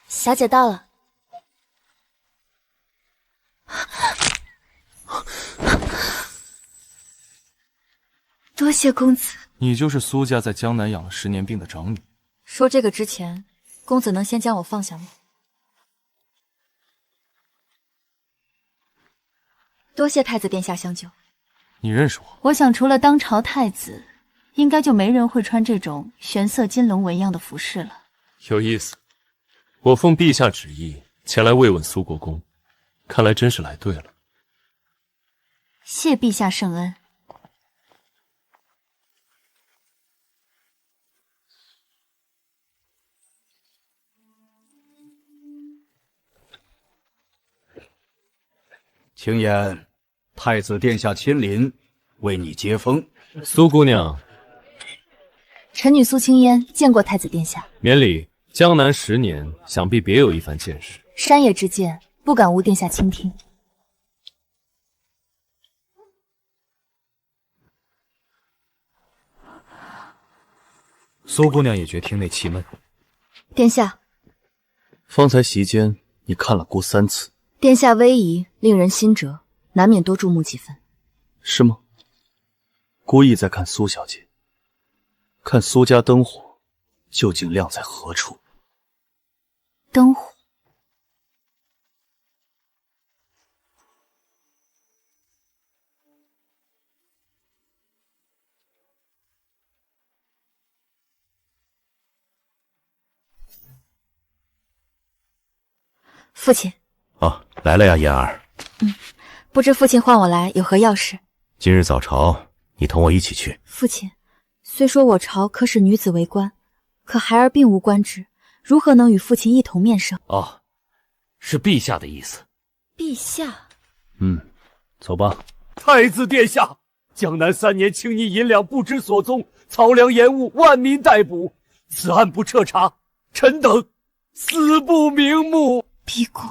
小姐到了。多谢公子。你就是苏家在江南养了10年病的长女。说这个之前，公子能先将我放下吗？多谢太子殿下相救。你认识我？我想除了当朝太子，应该就没人会穿这种玄色金龙纹样的服饰了。有意思。我奉陛下旨意前来慰问苏国公，看来真是来对了。谢陛下圣恩。青烟，太子殿下亲临，为你接风。苏姑娘，臣女苏青烟见过太子殿下。免礼。江南10年，想必别有一番见识。山野之见，不敢无殿下倾听。苏姑娘也觉厅内气闷。殿下，方才席间你看了姑3次。殿下威仪令人心折，难免多注目几分。是吗？姑意在看苏小姐，看苏家灯火究竟亮在何处。灯火。父亲。哦，来了呀，嫣儿。不知父亲唤我来有何要事？今日早朝，你同我一起去。父亲，虽说我朝可使女子为官，可孩儿并无官职，如何能与父亲一同面圣？哦，是陛下的意思。陛下。走吧。太子殿下，江南3年青泥银两不知所踪，漕粮延误，万民逮捕，此案不彻查，臣等死不瞑目。逼宫。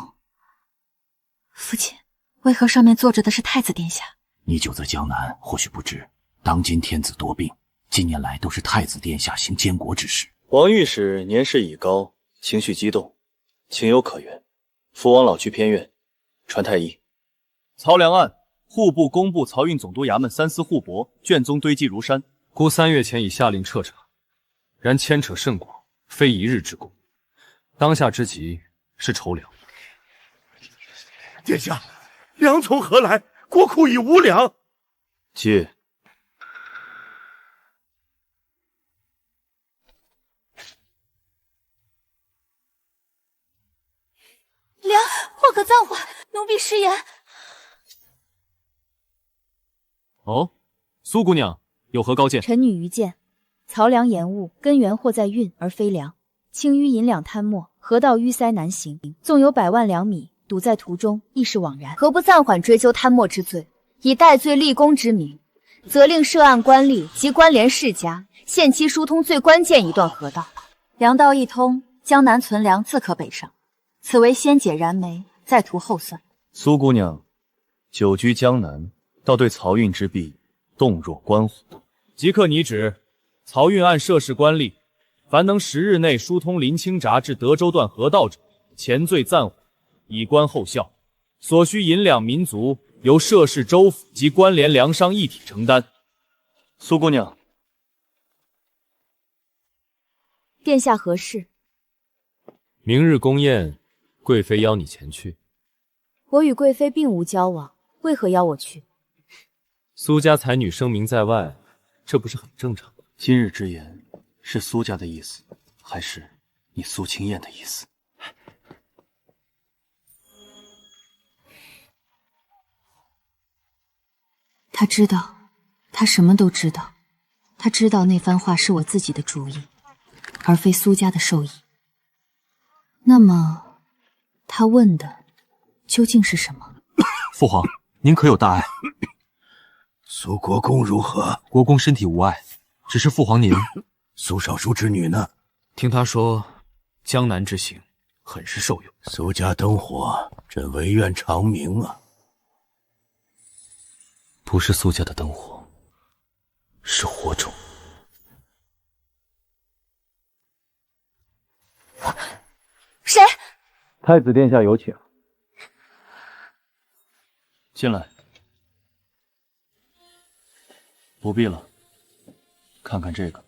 父亲，为何上面坐着的是太子殿下？你久在江南，或许不知，当今天子多病，近年来都是太子殿下行监国之事。王御史年事已高，情绪激动，情有可原。父王老去偏院，传太医。漕粮案，户部工部漕运总督衙门3司互驳，卷宗堆积如山。姑3月前已下令彻查，然牵扯甚广，非一日之功。当下之急是筹粮。殿下，粮从何来？国库已无粮。借。粮，或可暂缓，奴婢失言。哦，苏姑娘有何高见？臣女愚见，漕粮延误，根源或在运而非粮。轻于银两贪没，河道淤塞难行，纵有100万粮米堵在途中，亦是枉然。何不暂缓追究贪没之罪，以戴罪立功之名，责令涉案官吏及关联世家限期疏通最关键一段河道。粮道一通，江南存粮自可北上。此为先解燃眉，再图后算。苏姑娘久居江南，倒对漕运之弊洞若观火。即刻拟旨，漕运案涉事官吏，凡能10日内疏通临清闸至德州段河道者，前罪暂缓，以观后效。所需银两民族，由涉事州府及关联粮商一体承担。苏姑娘，殿下何事？明日宫宴，贵妃邀你前去。我与贵妃并无交往，为何邀我去？苏家才女声名在外，这不是很正常吗？今日之言是苏家的意思，还是你苏青燕的意思？他知道，他什么都知道。他知道那番话是我自己的主意，而非苏家的授意。那么，他问的究竟是什么？父皇，您可有大碍？苏国公如何？国公身体无碍，只是父皇您……苏少叔之女呢？听他说，江南之行很是受用。苏家灯火，朕唯愿长明啊！不是苏家的灯火，是火种。谁？太子殿下有请。进来。不必了，看看这个。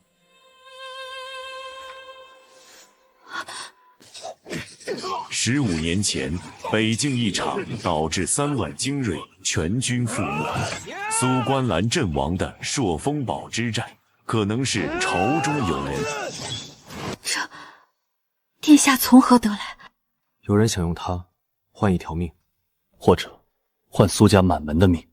15年前，北境一场导致3万精锐全军覆没，苏关兰阵亡的朔风堡之战，可能是朝中有人。这殿下从何得来？有人想用他换一条命，或者换苏家满门的命。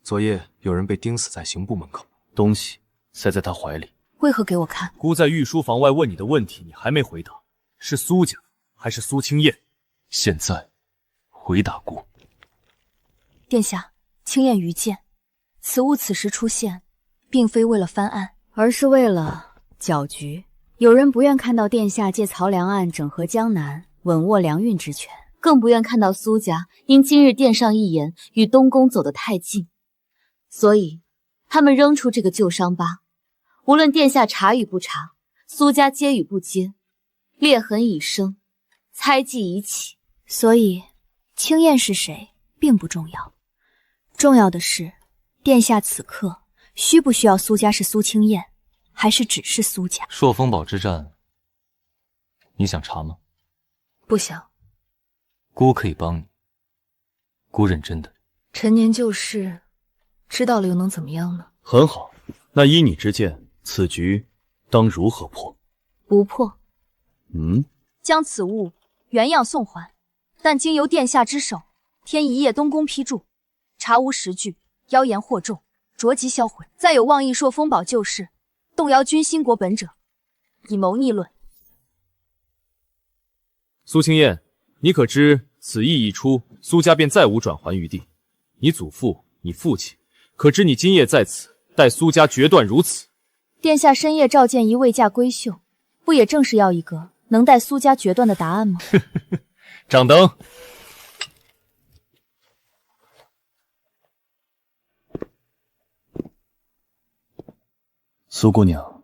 昨夜有人被钉死在刑部门口，东西塞在他怀里。为何给我看？姑在御书房外问你的问题，你还没回答，是苏家还是苏清燕？现在回答姑。殿下，清燕愚见，此物此时出现，并非为了翻案，而是为了搅局。有人不愿看到殿下借曹良案整合江南，稳握良运之权，更不愿看到苏家因今日殿上一言与东宫走得太近，所以他们扔出这个旧伤疤。无论殿下查与不查，苏家接与不接，裂痕已生，猜忌已起。所以清燕是谁并不重要，重要的是殿下此刻需不需要苏家是苏清燕，还是只是苏家？朔风堡之战，你想查吗？不想。姑可以帮你，姑认真的。陈年旧事，知道了又能怎么样呢？很好，那依你之见，此局当如何破？不破。将此物原样送还，但经由殿下之手，添一夜东宫批注，查无实据，妖言惑众，着即销毁。再有妄议朔风堡旧事，动摇军心国本者，以谋逆论。苏清燕，你可知此意一出，苏家便再无转圜余地。你祖父、你父亲，可知你今夜在此，待苏家决断如此？殿下深夜召见一未嫁闺秀，不也正是要一个能带苏家决断的答案吗？掌灯。苏姑娘，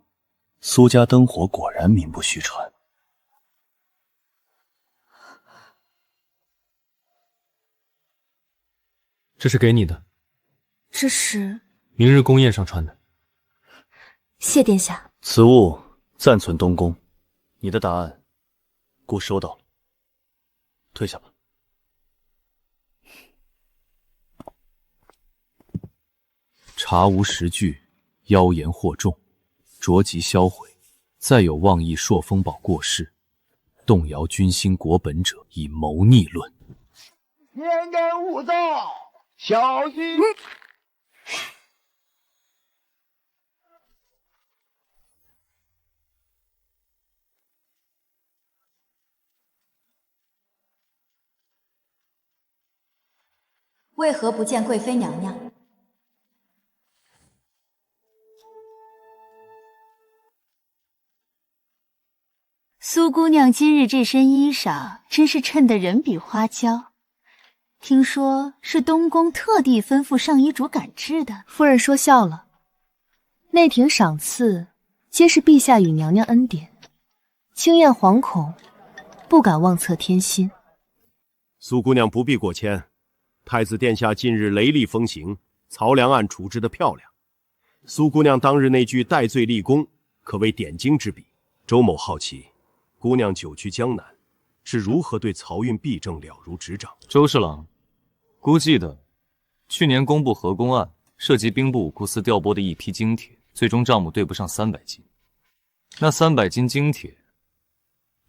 苏家灯火果然名不虚传。这是给你的，这是明日宫宴上穿的。谢殿下。此物暂存东宫，你的答案姑收到了，退下吧。查无实据，妖言惑众，着即销毁。再有妄议朔风堡过世，动摇军心国本者，以谋逆论。天干物燥，小心！为何不见贵妃娘娘？苏姑娘今日这身衣裳，真是衬得人比花娇。听说是东宫特地吩咐上衣主赶制的。夫人说笑了，内廷赏赐皆是陛下与娘娘恩典，清燕惶恐，不敢妄测天心。苏姑娘不必过谦，太子殿下近日雷厉风行，曹良案处置得漂亮。苏姑娘当日那句戴罪立功，可谓点睛之笔。周某好奇，姑娘久居江南，是如何对漕运弊政了如指掌？周侍郎，姑记得去年公布河工案，涉及兵部武库司调拨的一批精铁，最终账目对不上300斤。那300斤精铁，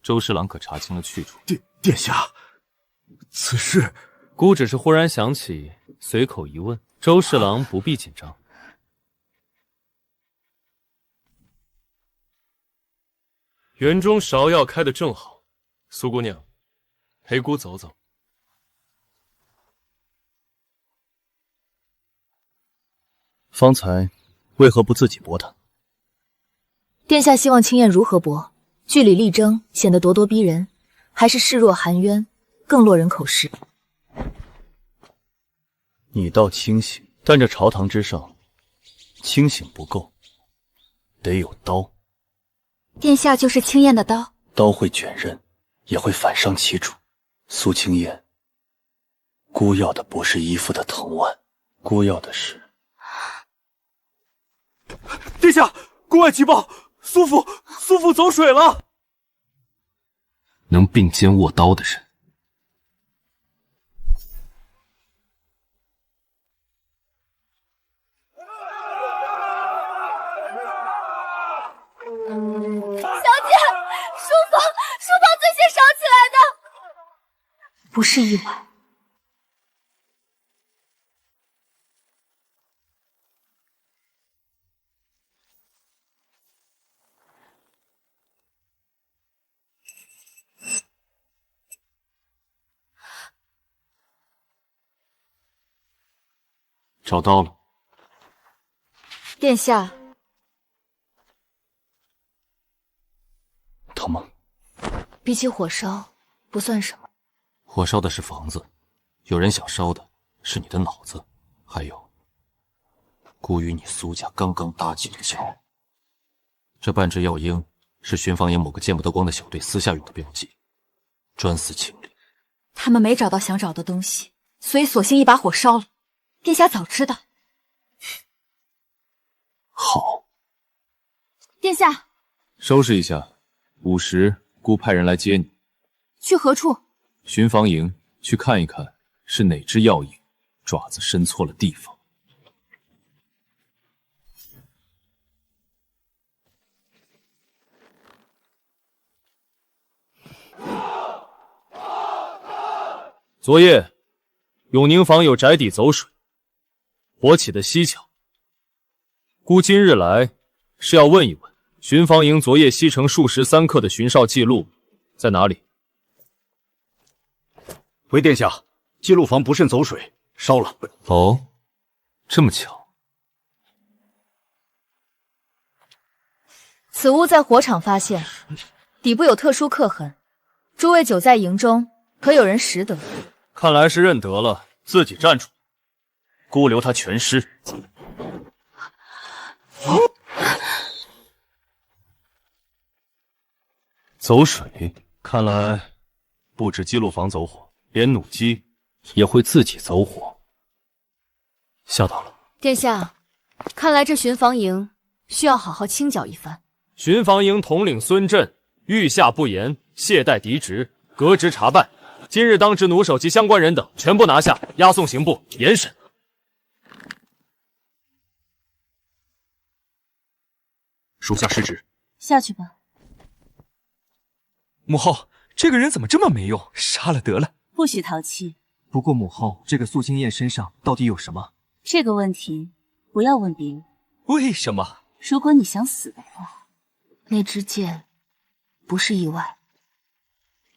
周侍郎可查清了去处？殿下，此事姑只是忽然想起，随口一问。周侍郎不必紧张。园中芍药开得正好，苏姑娘，陪姑走走。方才为何不自己拨它？殿下希望清燕如何拨？据理力争，显得咄咄逼人，还是示弱含冤，更落人口实？你倒清醒，但这朝堂之上，清醒不够，得有刀。殿下就是青燕的刀，刀会卷刃，也会反伤其主。苏青燕，姑要的不是姨父的藤蔓，姑要的是……殿下，宫外急报，苏父走水了。能并肩握刀的人，书房最先烧起来的，不是意外。找到了。殿下，疼吗？比起火烧，不算什么。火烧的是房子，有人想烧的是你的脑子，还有姑与你苏家刚刚搭起的桥。这半只药鹰是巡防营某个见不得光的小队私下用的标记，专司清理。他们没找到想找的东西，所以索性一把火烧了。殿下早知道。好。殿下，收拾一下，5时姑派人来接你。去何处？巡防营，去看一看是哪只药鹰爪子伸错了地方。昨夜永宁坊有宅邸走水，火起的蹊跷。姑今日来是要问一问，巡防营昨夜西城数时3刻的巡哨记录在哪里？回殿下，记录房不慎走水，烧了。哦，这么巧。此屋在火场发现，底部有特殊刻痕。诸位久在营中，可有人识得？看来是认得了，自己站出来。姑留他全尸。走水，看来不止记录房走火，连弩机也会自己走火。吓到了。殿下，看来这巡防营需要好好清剿一番。巡防营统领孙震御下不严，懈怠敌职，革职查办。今日当值弩手及相关人等全部拿下，押送刑部严审。属下失职。下去吧。母后，这个人怎么这么没用？杀了得了。不许淘气。不过母后，这个素清燕身上到底有什么？这个问题不要问别人。为什么？如果你想死的话，那支箭不是意外。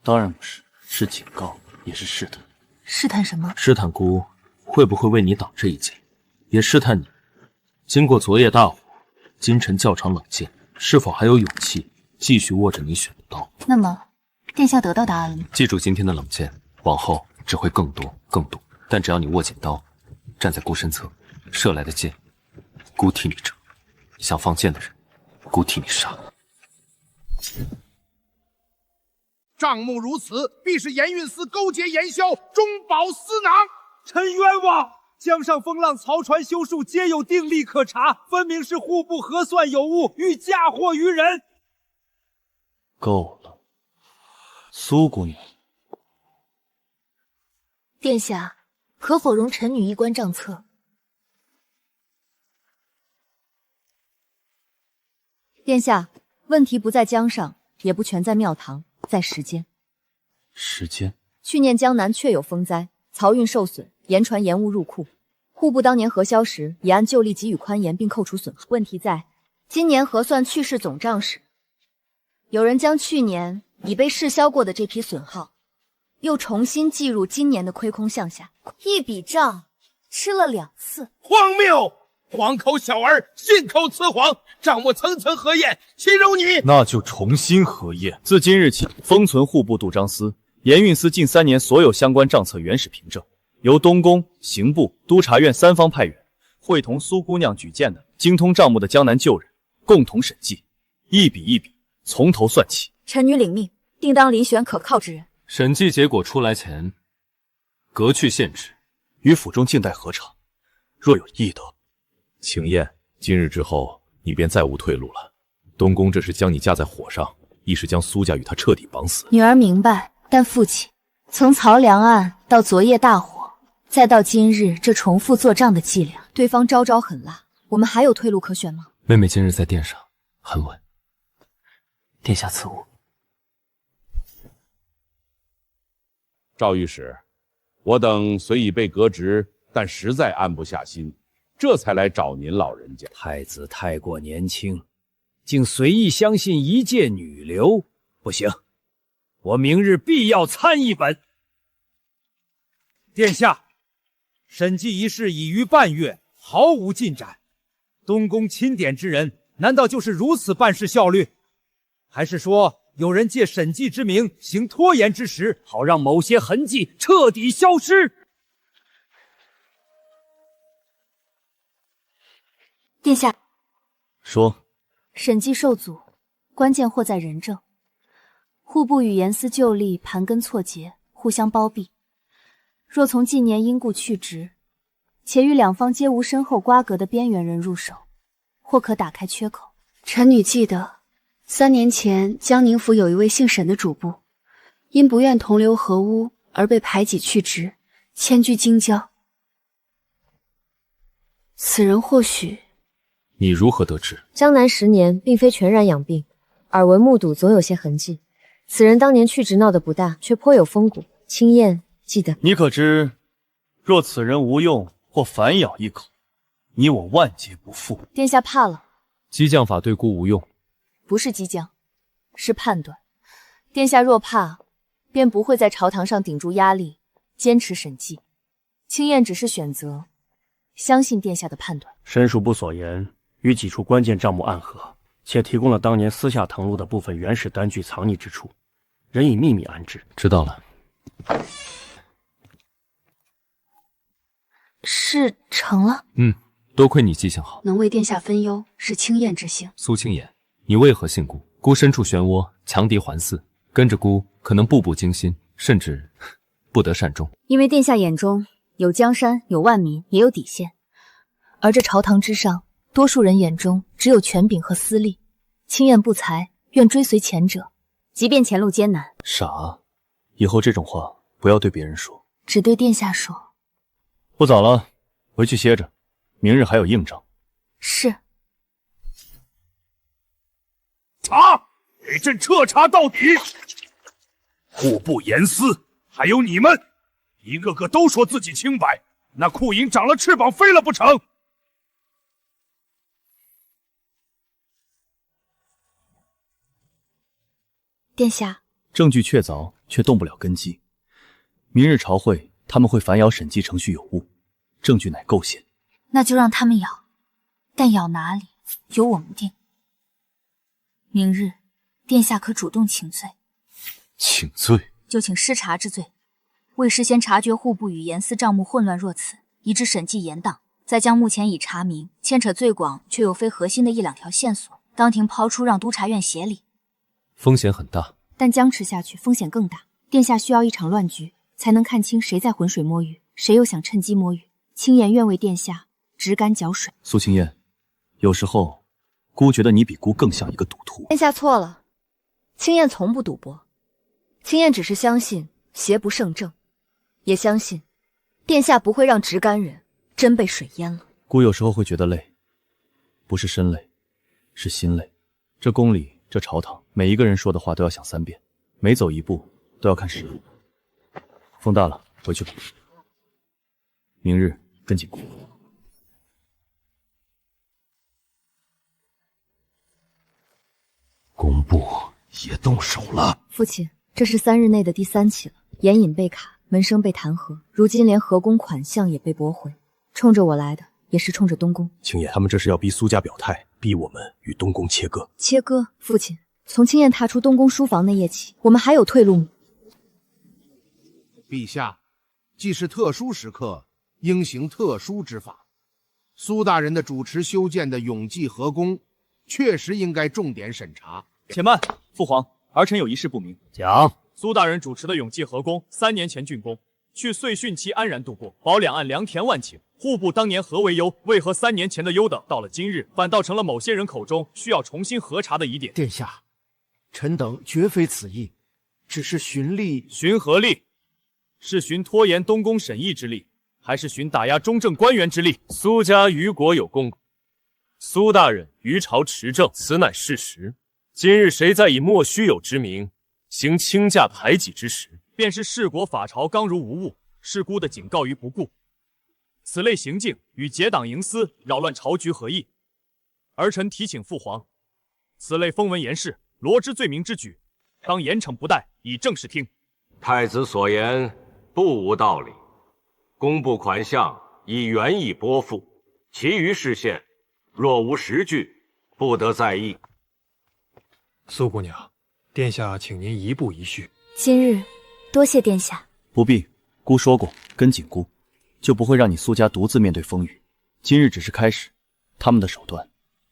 当然不是，是警告，也是试探。试探什么？试探姑会不会为你挡这一箭，也试探你经过昨夜大火，今晨较长冷箭，是否还有勇气继续握着你选的刀。那么殿下得到答案了吗？记住今天的冷箭，往后只会更多更多，但只要你握紧刀，站在姑身侧，射来的箭姑替你遮，想放箭的人姑替你杀。账目如此，必是盐运司勾结盐枭，中饱私囊。臣冤枉！江上风浪、曹船修树皆有定例可查，分明是户部核算有误，欲嫁祸于人。够了，苏姑娘。殿下，可否容臣女一观账册？殿下，问题不在江上，也不全在庙堂，在时间。时间？去年江南确有风灾，漕运受损，盐船延误入库。户部当年核销时，也按旧例给予宽严，并扣除损耗。问题在今年核算去世总账时，有人将去年已被试销过的这批损耗，又重新计入今年的亏空项下，一笔账吃了2次。荒谬！黄口小儿信口雌黄，账目层层核验，岂容你？那就重新核验。自今日起，封存户部度章司、盐运司近3年所有相关账册原始凭证，由东宫、刑部、督察院3方派员会同苏姑娘举荐的精通账目的江南旧人，共同审计，一笔一笔，从头算起。臣女领命，定当遴选可靠之人。审计结果出来前，革去现职，于府中静待核查。若有异德，请宴。今日之后，你便再无退路了。东宫这是将你架在火上，亦是将苏家与他彻底绑死。女儿明白，但父亲，从曹良案到昨夜大火，再到今日这重复做账的伎俩，对方招招狠辣，我们还有退路可选吗？妹妹今日在殿上很稳。殿下赐物。赵御史，我等虽已被革职，但实在安不下心，这才来找您老人家。太子太过年轻，竟随意相信一介女流，不行，我明日必要参一本。殿下，审计一事已逾半月，毫无进展。东宫钦点之人，难道就是如此办事效率？还是说有人借审计之名行拖延之实，好让某些痕迹彻底消失？殿下，说，审计受阻，关键或在人证。户部与严司旧吏盘根错节，互相包庇。若从近年因故去职，且与两方皆无深厚瓜葛的边缘人入手，或可打开缺口。臣女记得3年前江宁府有一位姓沈的主簿，因不愿同流合污而被排挤去职，迁居京郊。此人或许……你如何得知？江南10年并非全然养病，耳闻目睹总有些痕迹。此人当年去职闹得不大，却颇有风骨。青燕记得。你可知，若此人无用或反咬一口，你我万劫不复。殿下怕了。激将法对孤无用。不是激将，是判断。殿下若怕，便不会在朝堂上顶住压力，坚持审计。青燕只是选择相信殿下的判断。申述部所言与几处关键账目暗合，且提供了当年私下誊录的部分原始单据藏匿之处，人已秘密安置。知道了。事成了。多亏你记性好，能为殿下分忧，是青燕之幸。苏青言，你为何信姑？姑身处漩涡，强敌环伺，跟着姑可能步步惊心，甚至不得善终。因为殿下眼中有江山，有万民，也有底线。而这朝堂之上，多数人眼中只有权柄和私利。青燕不才，愿追随前者，即便前路艰难。傻，以后这种话不要对别人说，只对殿下说。不早了，回去歇着，明日还有硬仗。是。查，给朕彻查到底！户部、严司，还有你们，一个个都说自己清白，那库银长了翅膀飞了不成？殿下，证据确凿，却动不了根基。明日朝会，他们会反咬审计程序有误，证据乃构陷。那就让他们咬，但咬哪里由我们定。明日，殿下可主动请罪。请罪？就请失察之罪，未事先察觉户部与严司账目混乱若此，以致审计延宕，再将目前已查明牵扯最广却又非核心的1-2条线索，当庭抛出让督察院协理。风险很大，但僵持下去风险更大。殿下需要一场乱局，才能看清谁在浑水摸鱼，谁又想趁机摸鱼。青言愿为殿下直竿搅水。苏青燕，有时候姑觉得你比姑更像一个赌徒。殿下错了，青燕从不赌博，青燕只是相信邪不胜正，也相信殿下不会让直竿人真被水淹了。姑有时候会觉得累，不是身累，是心累。这宫里，这朝堂，每一个人说的话都要想3遍，每走一步都要看实物。风大了，回去吧。明日跟紧姑。工部也动手了。父亲，这是3日内的第3起了。严隐被卡，门生被弹劾，如今连河工款项也被驳回。冲着我来的，也是冲着东宫。青燕，他们这是要逼苏家表态，逼我们与东宫切割。切割？父亲，从青燕踏出东宫书房那夜起，我们还有退路吗？陛下，既是特殊时刻，应行特殊之法。苏大人的主持修建的永济河宫，确实应该重点审查。且慢，父皇，儿臣有一事不明。讲。苏大人主持的永济河宫3年前竣工，去岁汛期安然度过，保两岸良田万顷。户部当年何为忧？为何3年前的优等，到了今日反倒成了某些人口中需要重新核查的疑点？殿下，臣等绝非此意，只是循例。循何例？是循拖延东宫审议之例，还是循打压中正官员之力？苏家于国有功，苏大人于朝持政，此乃事实。今日谁再以莫须有之名行轻价排挤之实，便是弑国法朝刚如无物，是孤的警告于不顾。此类行径与结党营私、扰乱朝局何异？儿臣提请父皇，此类风闻言事、罗织罪名之举，当严惩不贷，以正视听。太子所言不无道理，工部款项已原已拨付，其余事项若无实据，不得再议。苏姑娘，殿下请您一步一叙。今日多谢殿下。不必，姑说过，跟紧姑，就不会让你苏家独自面对风雨。今日只是开始，他们的手段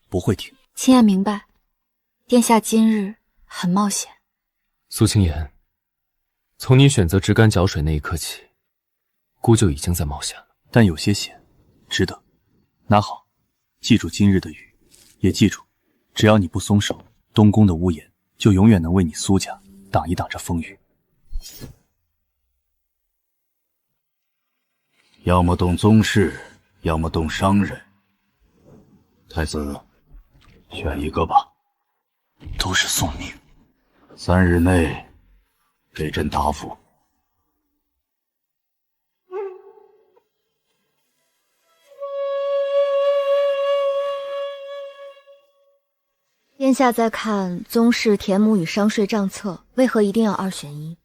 不会停。青燕明白，殿下今日很冒险。苏青言，从你选择直竿搅水那一刻起，姑就已经在冒险了。但有些险，值得。拿好，记住今日的雨，也记住，只要你不松手，东宫的屋檐就永远能为你苏家挡一挡这风雨。要么动宗室，要么动商人。太子，选一个吧。都是送命。 3日内给朕答复。殿下在看宗室田亩与商税账册，为何一定要2选1？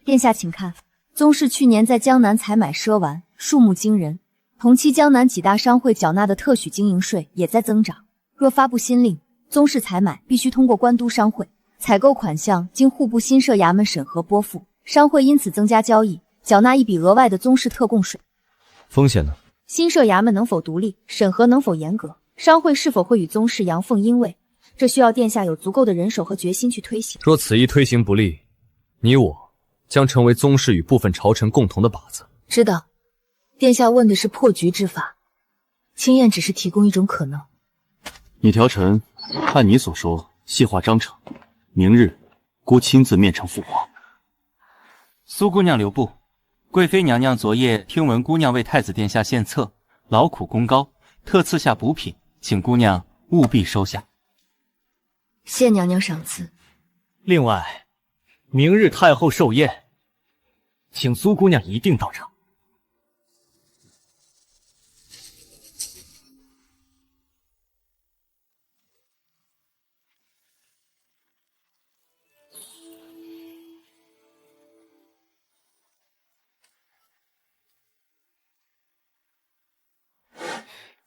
殿下请看，宗室去年在江南采买赊丸，数目惊人，同期江南几大商会缴纳的特许经营税也在增长。若发布新令，宗室采买必须通过官督商会。 采购款项经户部新设衙门审核拨付，商会因此增加交易，缴纳一笔额外的宗室特供税。风险呢？新设衙门能否独立，审核能否严格，商会是否会与宗室阳奉阴违，这需要殿下有足够的人手和决心去推行。若此意推行不利，你我将成为宗室与部分朝臣共同的靶子。知道，殿下问的是破局之法，青燕只是提供一种可能。你条臣，按你所说，细化章程。 明日，姑亲自面呈父皇。苏姑娘留步。贵妃娘娘昨夜听闻姑娘为太子殿下献策，劳苦功高，特赐下补品，请姑娘务必收下。谢娘娘赏赐。另外，明日太后寿宴，请苏姑娘一定到场。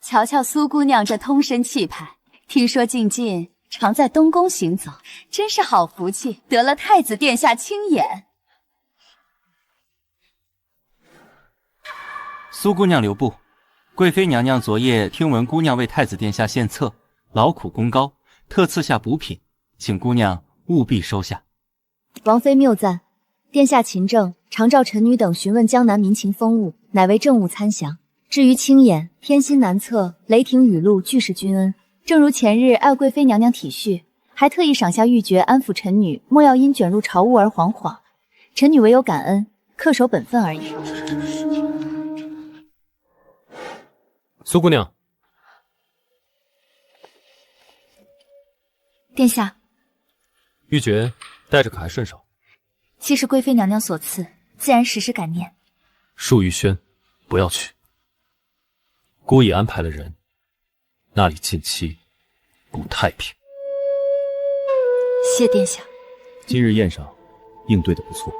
瞧瞧苏姑娘这通身气派，听说近常在东宫行走，真是好福气，得了太子殿下青眼。苏姑娘留步。贵妃娘娘昨夜听闻姑娘为太子殿下献策，劳苦功高，特赐下补品，请姑娘务必收下。王妃谬赞，殿下勤政，常召臣女等询问江南民情风物，乃为政务参详。 至于青眼、偏心难测、雷霆雨露，俱是君恩。正如前日爱贵妃娘娘体恤，还特意赏下玉珏安抚臣女，莫要因卷入朝务而惶惶。臣女唯有感恩，恪守本分而已。苏姑娘，殿下，玉珏带着可还顺手？既是贵妃娘娘所赐，自然时时感念。恕玉轩，不要去。 姑已安排了人，那里近期不太平。谢殿下。今日宴上应对的不错，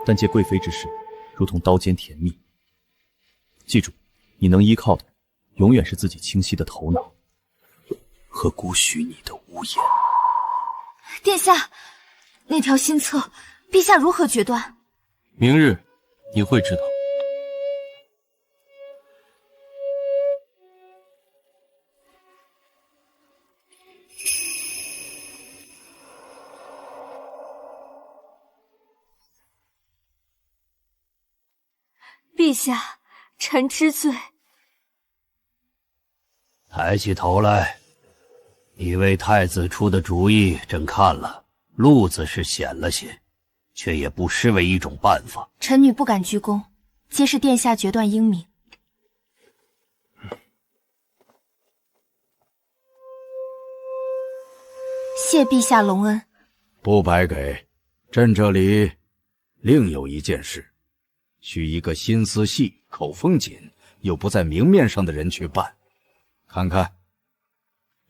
但借贵妃之事，如同刀尖甜蜜。记住，你能依靠的，永远是自己清晰的头脑和姑许你的屋檐。殿下，那条新策，陛下如何决断？明日你会知道。陛下，臣知罪。抬起头来，你为太子出的主意，朕看了，路子是险了些，却也不失为一种办法。臣女不敢居功，皆是殿下决断英明。谢陛下隆恩。不白给，朕这里另有一件事，需一个心思细、口风紧又不在明面上的人去办。看看，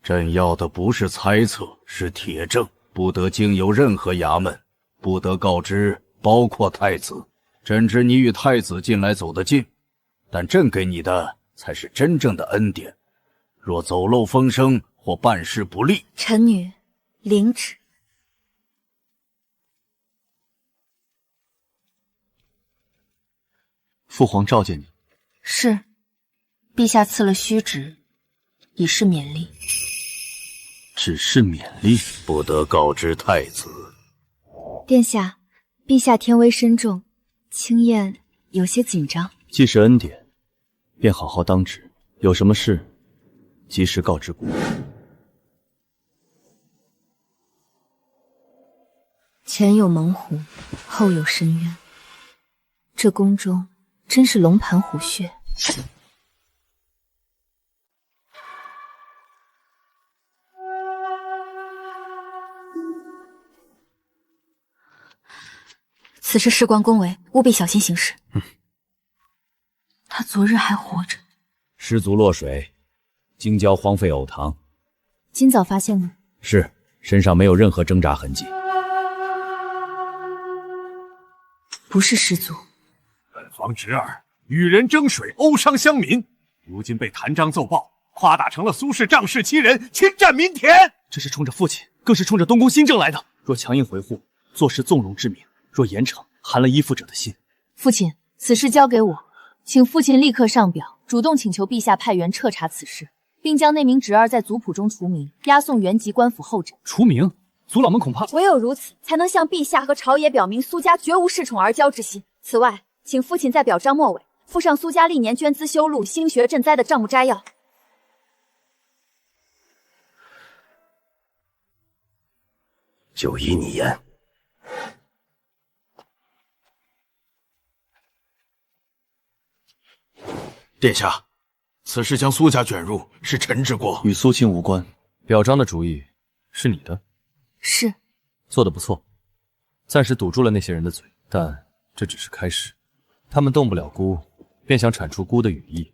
朕要的不是猜测，是铁证，不得经由任何衙门，不得告知包括太子。朕知你与太子近来走得近，但朕给你的才是真正的恩典。若走漏风声或办事不力，臣女领旨。父皇召见你。是，陛下赐了虚职，以示勉励。只是勉励，不得告知太子。殿下，陛下天威深重，青燕有些紧张。既是恩典，便好好当职。有什么事，及时告知姑。前有猛虎，后有深渊，这宫中真是龙盘虎穴。此事事关宫闱，务必小心行事。他昨日还活着。失足落水，京郊荒废藕堂。今早发现吗？是，身上没有任何挣扎痕迹。不是失足。本房侄儿与人争水，殴伤乡民，如今被谭章奏报，夸大成了苏氏仗势欺人，侵占民田。这是冲着父亲，更是冲着东宫新政来的。若强硬回护，做事纵容之名；若严惩，寒了依附者的心。父亲，此事交给我，请父亲立刻上表，主动请求陛下派员彻查此事，并将那名侄儿在族谱中除名，押送原籍官府候诊。除名？族老们恐怕唯有如此，才能向陛下和朝野表明苏家绝无恃宠而骄之心。此外，请父亲在表彰末尾附上苏家历年捐资修路、兴学赈灾的账目摘要。就依你言。殿下，此事将苏家卷入，是臣之过，与苏亲无关。表彰的主意是你的。是，做得不错，暂时堵住了那些人的嘴，但这只是开始。他们动不了姑，便想铲除姑的羽翼。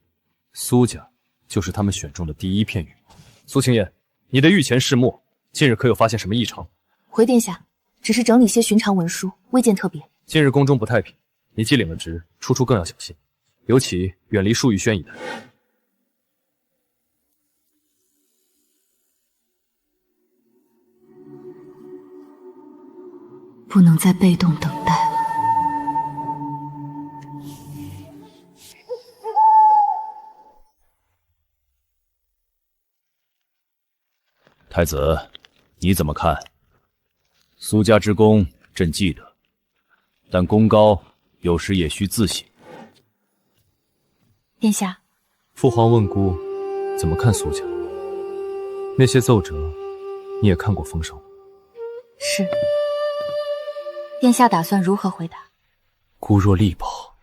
苏家就是他们选中的第一片羽毛。苏青燕，你的御前侍墨近日可有发现什么异常？回殿下，只是整理些寻常文书，未见特别。近日宫中不太平，你既领了职，处处更要小心，尤其远离舒玉轩一带。不能再被动等待了。太子，你怎么看？苏家之功，朕记得，但功高有时也需自省。殿下，父皇问姑怎么看苏家？那些奏折，你也看过风声吗？是。殿下打算如何回答？姑若力保，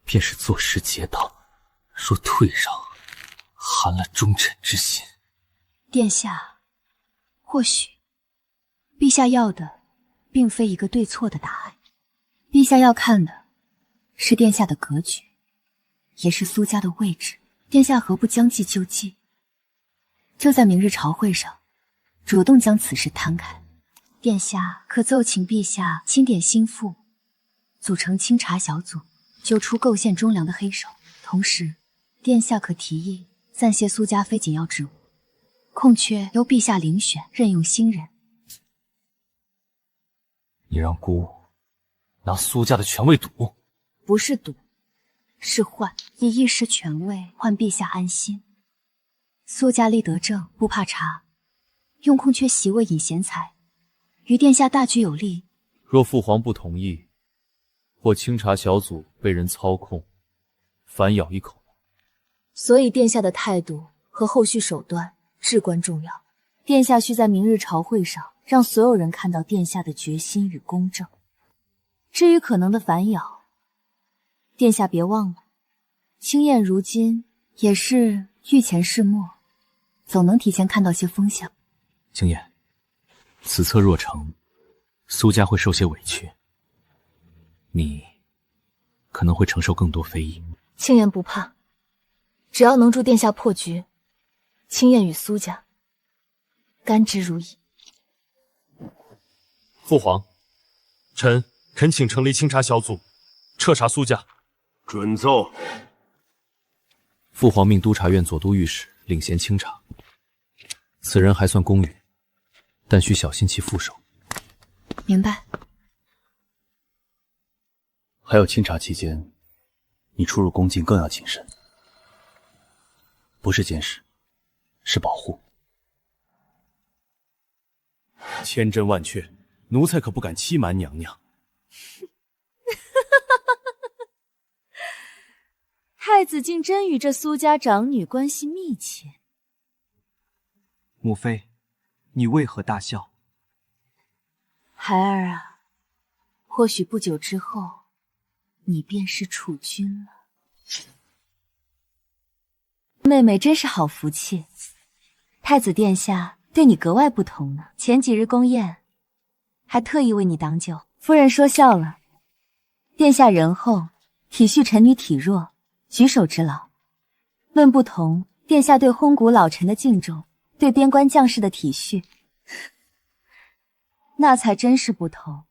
便是坐视结党；若退让，寒了忠臣之心。殿下，或许陛下要的并非一个对错的答案，陛下要看的是殿下的格局，也是苏家的位置。殿下何不将计就计，就在明日朝会上主动将此事摊开。殿下可奏请陛下钦点心腹，组成清查小组，揪出构陷忠良的黑手。同时，殿下可提议暂卸苏家非紧要职务，空缺由陛下遴选，任用新人。你让姑拿苏家的权位赌？不是赌，是换，以一时权位换陛下安心。苏家立德正，不怕查，用空缺席位引贤才，与殿下大局有利。若父皇不同意，或清查小组被人操控，反咬一口。所以殿下的态度和后续手段至关重要。殿下需在明日朝会上让所有人看到殿下的决心与公正。至于可能的反咬，殿下别忘了，青燕如今也是御前世墨，总能提前看到些风向。青燕，此策若成，苏家会受些委屈，你可能会承受更多非议。青燕不怕，只要能助殿下破局，青燕与苏家甘之如饴。父皇，臣恳请成立清查小组，彻查苏家。准奏。父皇命督察院左都御史领衔清查，此人还算公允，但需小心其副手。明白。还有清查期间，你出入宫禁更要谨慎，不是监视，是保护。千真万确，奴才可不敢欺瞒娘娘。太子竟真与这苏家长女关系密切。母妃，你为何大笑？孩儿啊，或许不久之后，你便是储君了。妹妹真是好福气，太子殿下对你格外不同呢。前几日宫宴，还特意为你挡酒。夫人说笑了，殿下仁厚，体恤臣女体弱，举手之劳。论不同，殿下对薨古老臣的敬重，对边关将士的体恤，那才真是不同。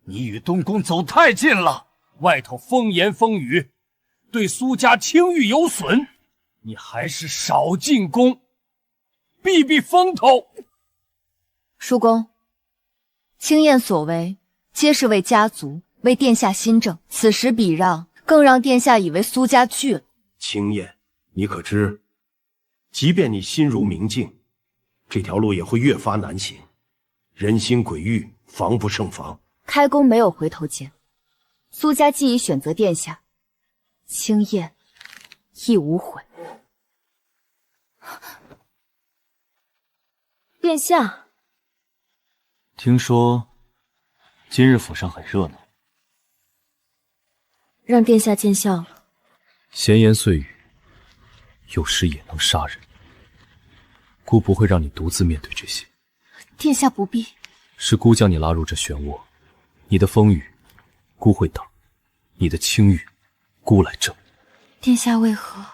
你与东宫走太近了，外头风言风语，对苏家清誉有损，你还是少进宫，避避风头。叔公，青燕所为，皆是为家族，为殿下新政。此时彼让，更让殿下以为苏家惧了。青燕，你可知，即便你心如明镜，这条路也会越发难行。人心诡域，防不胜防。开弓没有回头箭，苏家既已选择殿下，青燕亦无悔。殿下，听说今日府上很热闹，让殿下见笑了。闲言碎语，有时也能杀人。姑不会让你独自面对这些。殿下不必。是姑将你拉入这漩涡，你的风雨，姑会挡；你的清誉，姑来正。殿下为何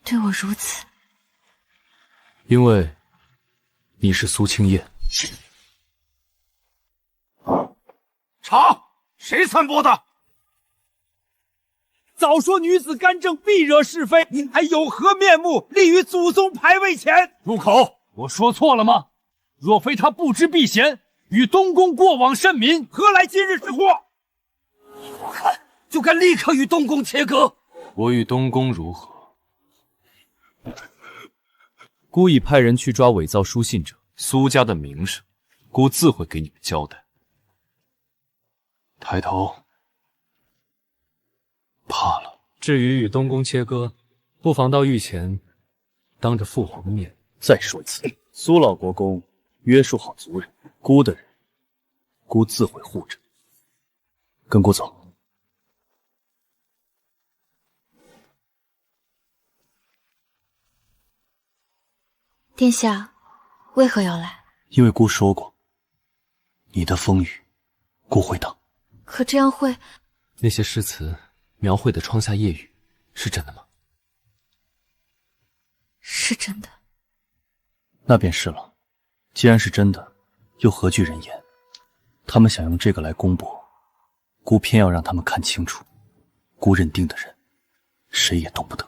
对我如此？因为你是苏青燕。查，谁散播的？早说女子干政必惹是非，你还有何面目立于祖宗牌位前？入口！我说错了吗？若非他不知避嫌，与东宫过往甚密，何来今日之祸？我看就该立刻与东宫切割。我与东宫如何？姑已派人去抓伪造书信者，苏家的名声，姑自会给你们交代。抬头，怕了。至于与东宫切割，不妨到御前，当着父皇的面再说一次，苏老国公约束好族人，姑的人，姑自会护着。跟姑走。殿下为何要来？因为姑说过，你的风雨，姑会挡。可这样会……那些诗词描绘的窗下夜雨，是真的吗？是真的。那便是了。既然是真的，又何惧人言？他们想用这个来攻博，姑偏要让他们看清楚，姑认定的人，谁也动不得。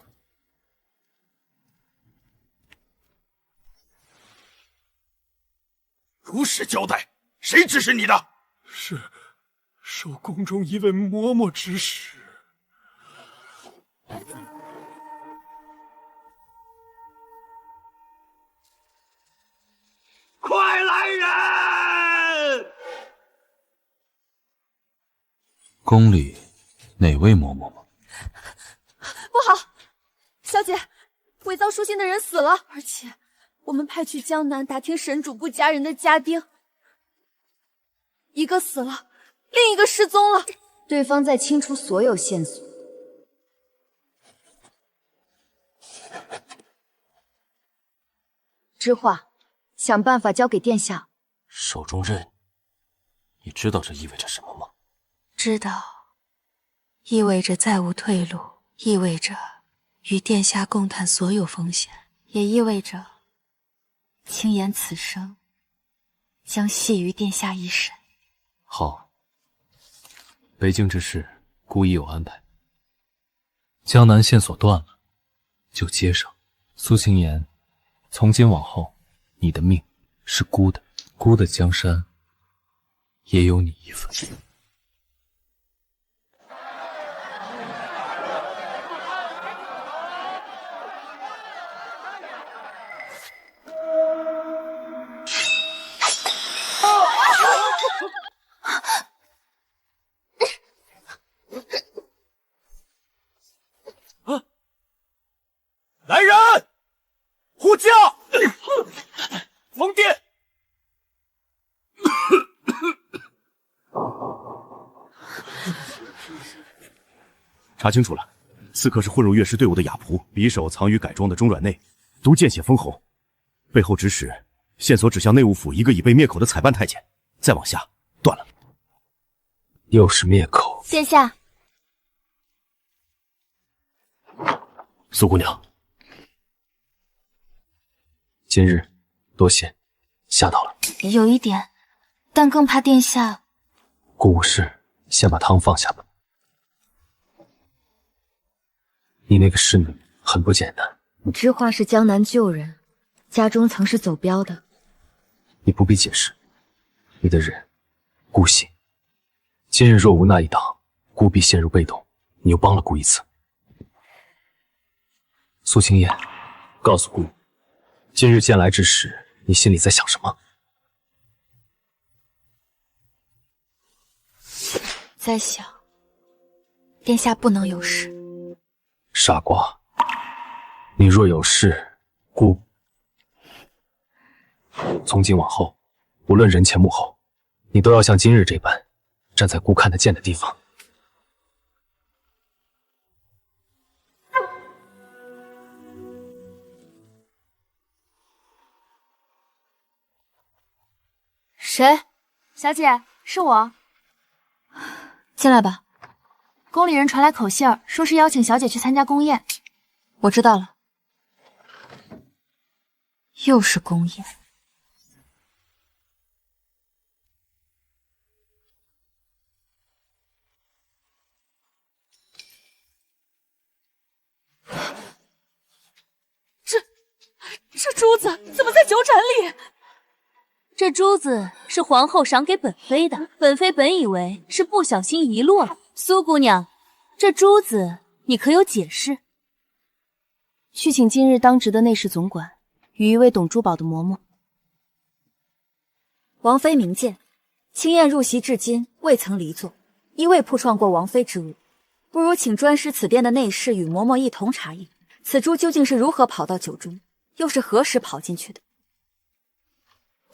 如实交代，谁指使你的？是受宫中一位嬷嬷指使。快来人！宫里哪位嬷嬷吗？不好，小姐，伪造书信的人死了，而且我们派去江南打听沈主簿家人的家丁，一个死了，另一个失踪了。对方在清除所有线索。知画，想办法交给殿下。手中刃，你知道这意味着什么吗？知道，意味着再无退路，意味着与殿下共担所有风险，也意味着轻言此生将系于殿下一身。好，北京之事孤已有安排。江南线索断了，就接上。苏青言，从今往后，你的命是孤的，孤的江山也有你一份。来人，护驾！封殿。查清楚了，刺客是混入乐师队伍的哑仆，匕首藏于改装的中软内，毒见血封喉，背后指使线索指向内务府一个已被灭口的采办太监，再往下断了。又是灭口。殿下，苏姑娘，今日多谢，吓到了。有一点，但更怕殿下。顾无事，先把汤放下吧。你那个侍女很不简单。知画是江南旧人，家中曾是走镖的。你不必解释，你的人顾惜。今日若无那一党，孤必陷入被动，你又帮了孤一次。苏青燕，告诉孤，今日见来之时，你心里在想什么？在想，殿下不能有事。傻瓜，你若有事，孤从今往后，无论人前幕后，你都要像今日这般，站在孤看得见的地方。谁？小姐，是我。进来吧。宫里人传来口信儿，说是邀请小姐去参加宫宴。我知道了。又是宫宴。这珠子怎么在酒盏里？这珠子是皇后赏给本妃的，本妃本以为是不小心遗落了。苏姑娘，这珠子你可有解释？去请今日当值的内侍总管与一位懂珠宝的嬷嬷。王妃明鉴，青燕入席至今未曾离座，亦未扑创过王妃之物，不如请专师此殿的内侍与嬷嬷一同查验，此珠究竟是如何跑到酒中，又是何时跑进去的？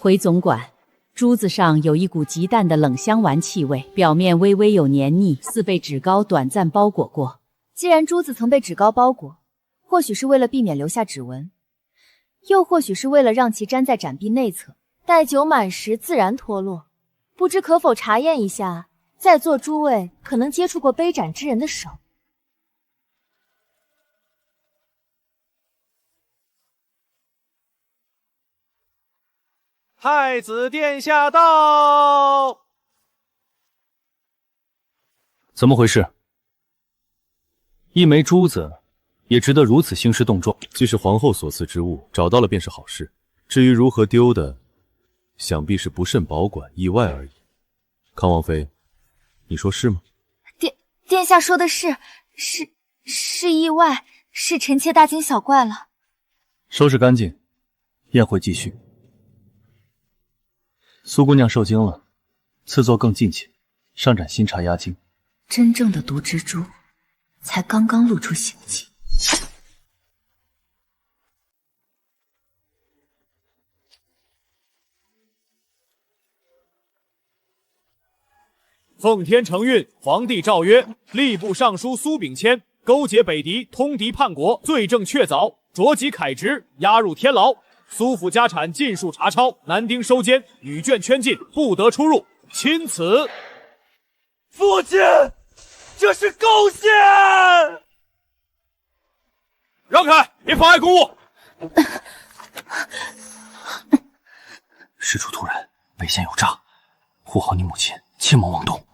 回总管，珠子上有一股极淡的冷香丸气味，表面微微有黏腻，似被纸膏短暂包裹过。既然珠子曾被纸膏包裹，或许是为了避免留下指纹，又或许是为了让其粘在盏壁内侧，待酒满时自然脱落。不知可否查验一下，在座诸位可能接触过杯盏之人的手？太子殿下到！怎么回事？一枚珠子也值得如此兴师动众？既是皇后所赐之物，找到了便是好事。至于如何丢的，想必是不慎保管，意外而已。康王妃，你说是吗？殿下说的是意外，是臣妾大惊小怪了。收拾干净，宴会继续。苏姑娘受惊了，赐座更尽情，上盏新茶压惊。真正的毒蜘蛛才刚刚露出形迹。奉天承运，皇帝诏曰：吏部尚书苏秉谦勾结北狄，通敌叛国，罪证确凿，着即凯职，押入天牢。苏府家产尽数查抄，男丁收监，女眷圈禁，不得出入。钦此。父亲，这是构陷！让开，别妨碍公务。事出突然，危险有诈，护好你母亲，切莫妄动。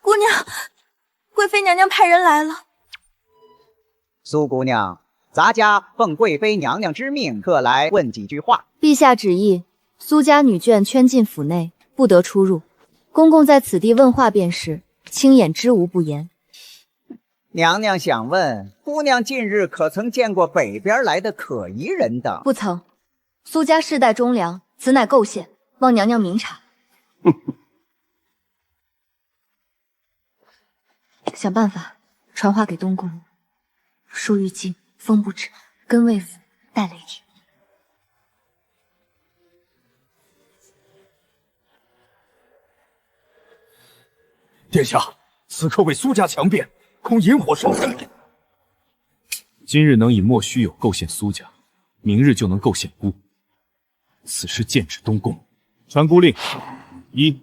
姑娘，贵妃娘娘派人来了。苏姑娘，咱家奉贵妃娘娘之命，特来问几句话。陛下旨意，苏家女眷圈禁府内，不得出入。公公在此地问话便是，轻眼知无不言。娘娘想问，姑娘近日可曾见过北边来的可疑人等？不曾。苏家世代忠良，此乃构陷，望娘娘明察。想办法传话给东宫，舒玉京、风不止跟魏府带雷霆。殿下，此刻为苏家强辩，恐引火烧身。今日能以莫须有构陷苏家，明日就能构陷孤。此事剑指东宫。传孤令：一，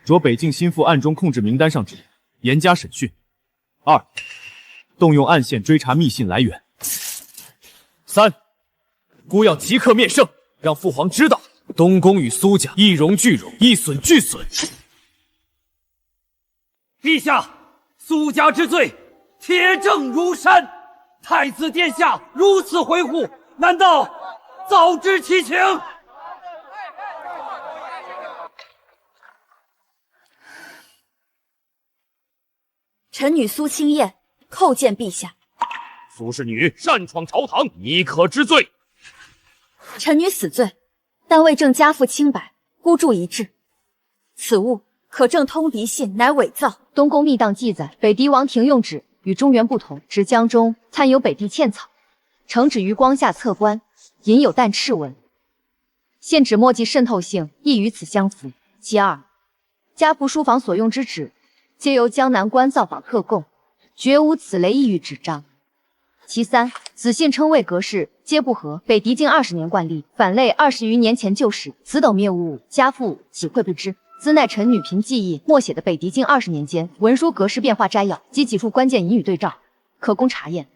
着北境心腹暗中控制名单上之人，严加审讯。2. 动用暗线追查密信来源。3. 孤要即刻面圣，让父皇知道东宫与苏家一荣俱荣，一损俱损。陛下，苏家之罪，铁证如山。太子殿下如此回护，难道早知其情？臣女苏清燕叩见陛下。苏氏女擅闯朝堂，你可知罪？臣女死罪，但为证家父清白，孤注一掷。此物可证通敌信乃伪造。东宫密档记载，北狄王庭用纸与中原不同，指江中参有北地茜草，呈纸于光下侧观，隐有淡赤纹。现纸墨迹渗透性亦与此相符。其2，家父书房所用之纸，皆由江南关造访特供，绝无此类异域纸张。其3，子信称谓格式皆不合北狄近20年惯例，反类20余年前旧史，此等谬误，家父岂会不知？兹乃臣女凭记忆默写的北狄近20年间文书格式变化摘要及几处关键引语对照，可供查验。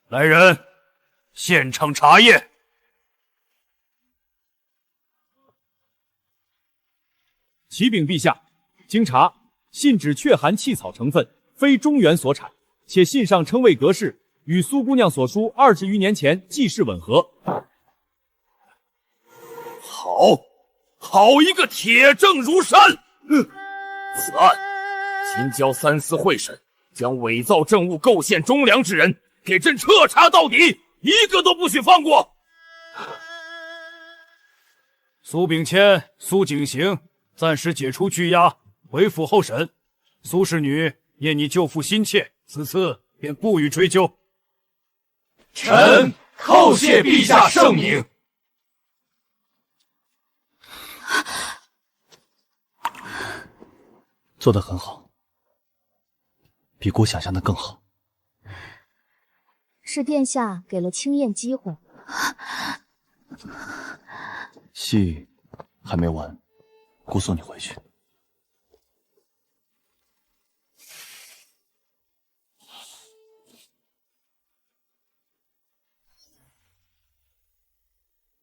来人，现场查验。启禀陛下，经查，信纸确含气草成分，非中原所产，且信上称谓格式与苏姑娘所书20余年前记事吻合。好一个铁证如山！此案今交三司会审，将伪造证物构陷忠良之人给朕彻查到底，一个都不许放过。苏秉谦、苏景行暂时解除拘押，回府候审。苏氏女念你舅父心切，此次便不予追究。臣叩谢陛下圣明。做得很好，比姑想象的更好。是殿下给了清燕机会。戏还没完，姑送你回去。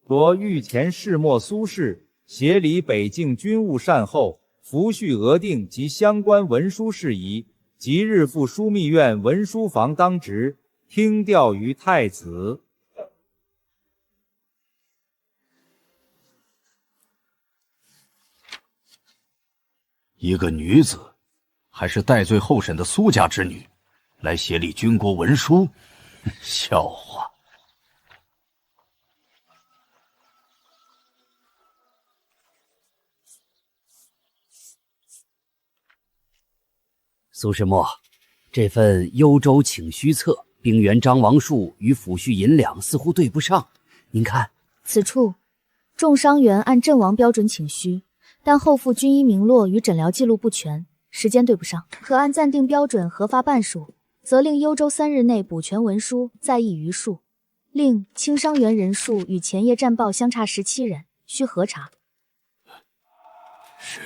着御前侍墨苏氏协理北境军务善后，符序额定及相关文书事宜，即日赴枢密院文书房当值，听调于太子。一个女子，还是戴罪候审的苏家之女，来协理军国文书？笑话！苏师墨，这份幽州请虚册，兵员张王树与抚恤银两似乎对不上。您看，此处重伤员按阵亡标准请虚，但后附军医名落与诊疗记录不全，时间对不上，可按暂定标准核发半数，则令幽州3日内补全文书，再议余数。另轻伤员人数与前夜战报相差17人，需核查。是。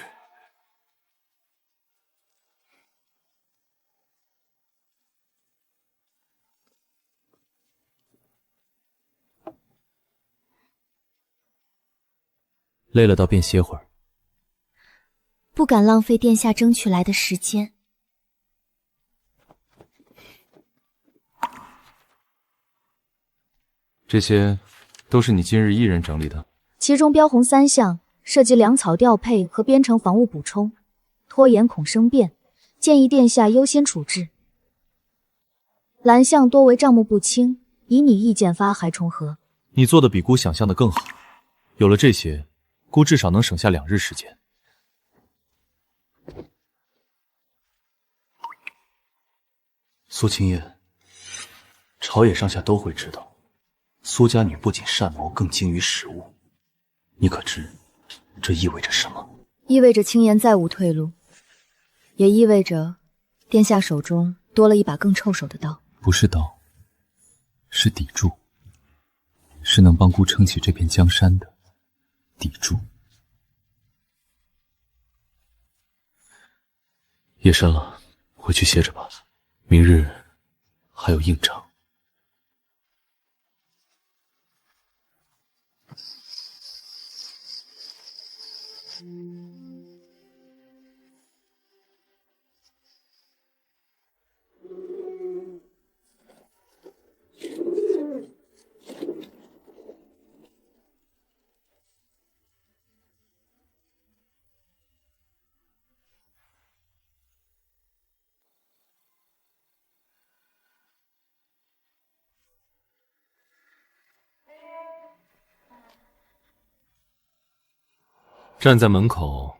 累了倒便歇会儿。不敢浪费殿下争取来的时间。这些都是你今日一人整理的？其中标红3项，涉及粮草调配和边城防务补充，拖延恐生变，建议殿下优先处置。蓝项多为账目不清，以你意见发还重合。你做的比姑想象的更好，有了这些，姑至少能省下2日时间。苏青燕，朝野上下都会知道，苏家女不仅善谋，更精于实务。你可知这意味着什么？意味着青颜再无退路，也意味着殿下手中多了一把更臭手的刀。不是刀，是砥柱，是能帮姑撑起这片江山的砥柱。夜深了，回去歇着吧，明日还有应场。站在门口，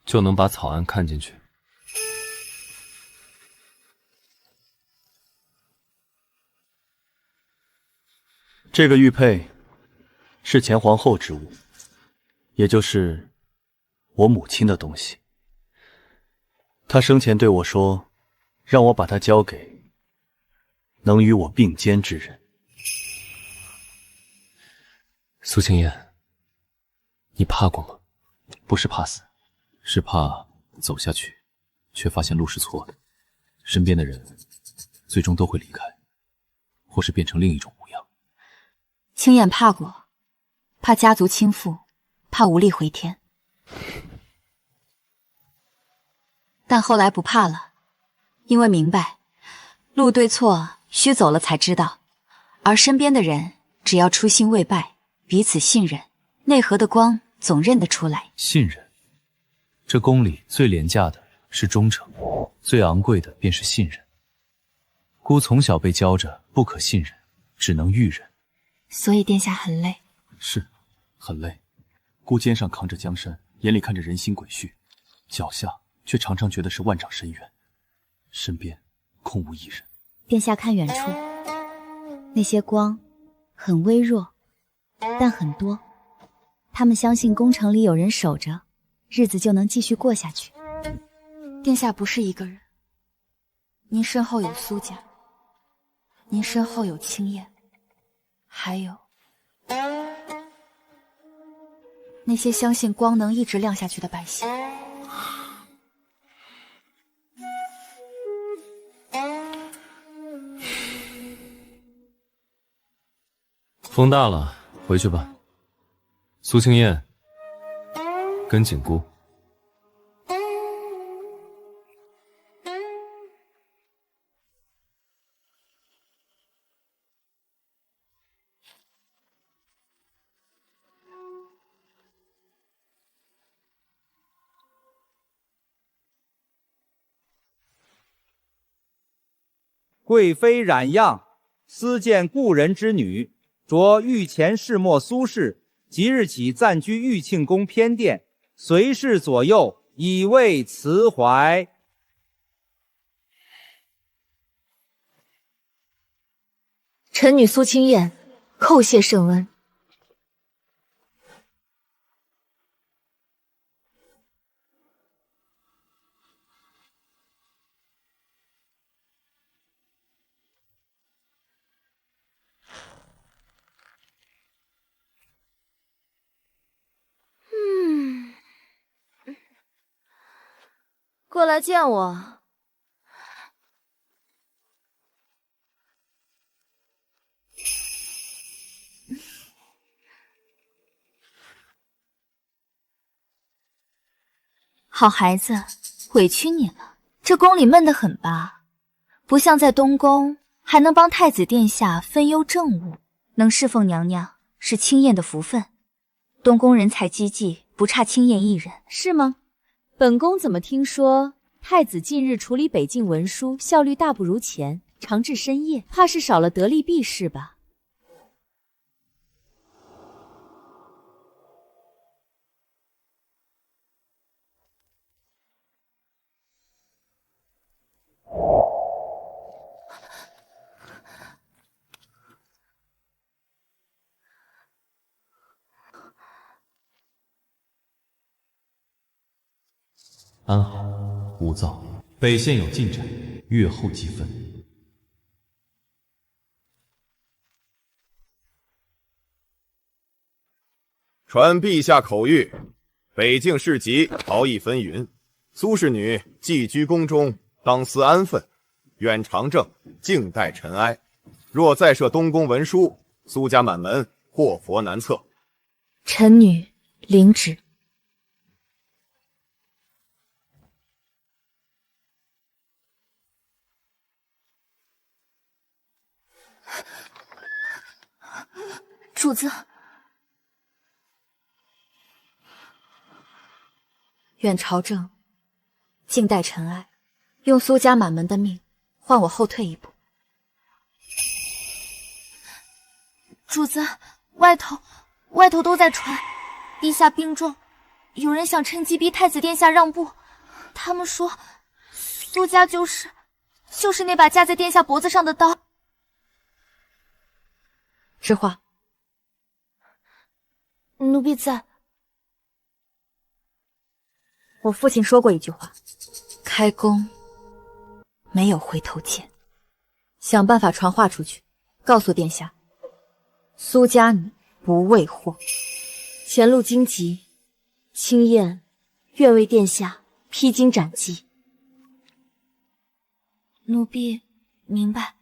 就能把草案看进去。这个玉佩是前皇后之物，也就是我母亲的东西。她生前对我说，让我把它交给能与我并肩之人。苏青燕，你怕过吗？不是怕死，是怕走下去，却发现路是错的，身边的人最终都会离开，或是变成另一种模样。青燕怕过，怕家族倾覆，怕无力回天，但后来不怕了，因为明白路对错须走了才知道，而身边的人只要初心未败，彼此信任，内核的光总认得出来。信任，这宫里最廉价的是忠诚，最昂贵的便是信任。姑从小被教着不可信任，只能驭人。所以殿下很累。是，很累。姑肩上扛着江山，眼里看着人心鬼胥，脚下却常常觉得是万丈深渊，身边空无一人。殿下看远处，那些光很微弱，但很多。他们相信宫城里有人守着，日子就能继续过下去。殿下不是一个人，您身后有苏家，您身后有青燕，还有那些相信光能一直亮下去的百姓。风大了，回去吧。苏青燕，跟紧姑。贵妃冉样，私见故人之女，着御前侍墨苏氏，即日起暂居玉庆宫偏殿，随侍左右，以慰慈怀。臣女苏清燕叩谢圣恩。过来见我。好孩子，委屈你了。这宫里闷得很吧？不像在东宫，还能帮太子殿下分忧政务，能侍奉娘娘是清燕的福分。东宫人才济济，不差清燕一人，是吗？本宫怎么听说太子近日处理北境文书效率大不如前，常至深夜，怕是少了得力弼士吧？安好，无躁。北县有进展，月后即分。传陛下口谕：北境市集陶艺纷纭，苏氏女寄居宫中，当思安分，愿长政，静待尘埃。若再涉东宫文书，苏家满门祸佛难测。臣女领旨。主子，愿朝政，静待尘埃，用苏家满门的命换我后退一步。主子，外头都在传，陛下病重，有人想趁机逼太子殿下让步。他们说，苏家就是那把架在殿下脖子上的刀。实话。奴婢在。我父亲说过一句话：开弓没有回头箭。想办法传话出去，告诉殿下，苏家女不为祸。前路荆棘，青燕愿为殿下披荆斩棘。奴婢明白。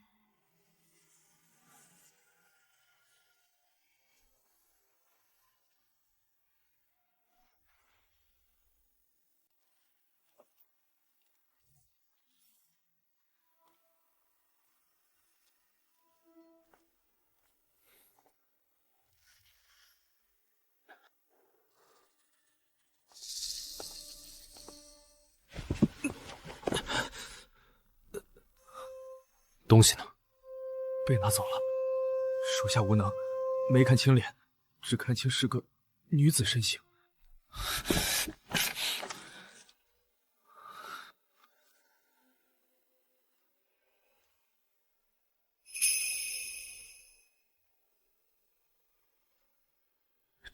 东西呢？被拿走了。属下无能，没看清脸，只看清是个女子身形。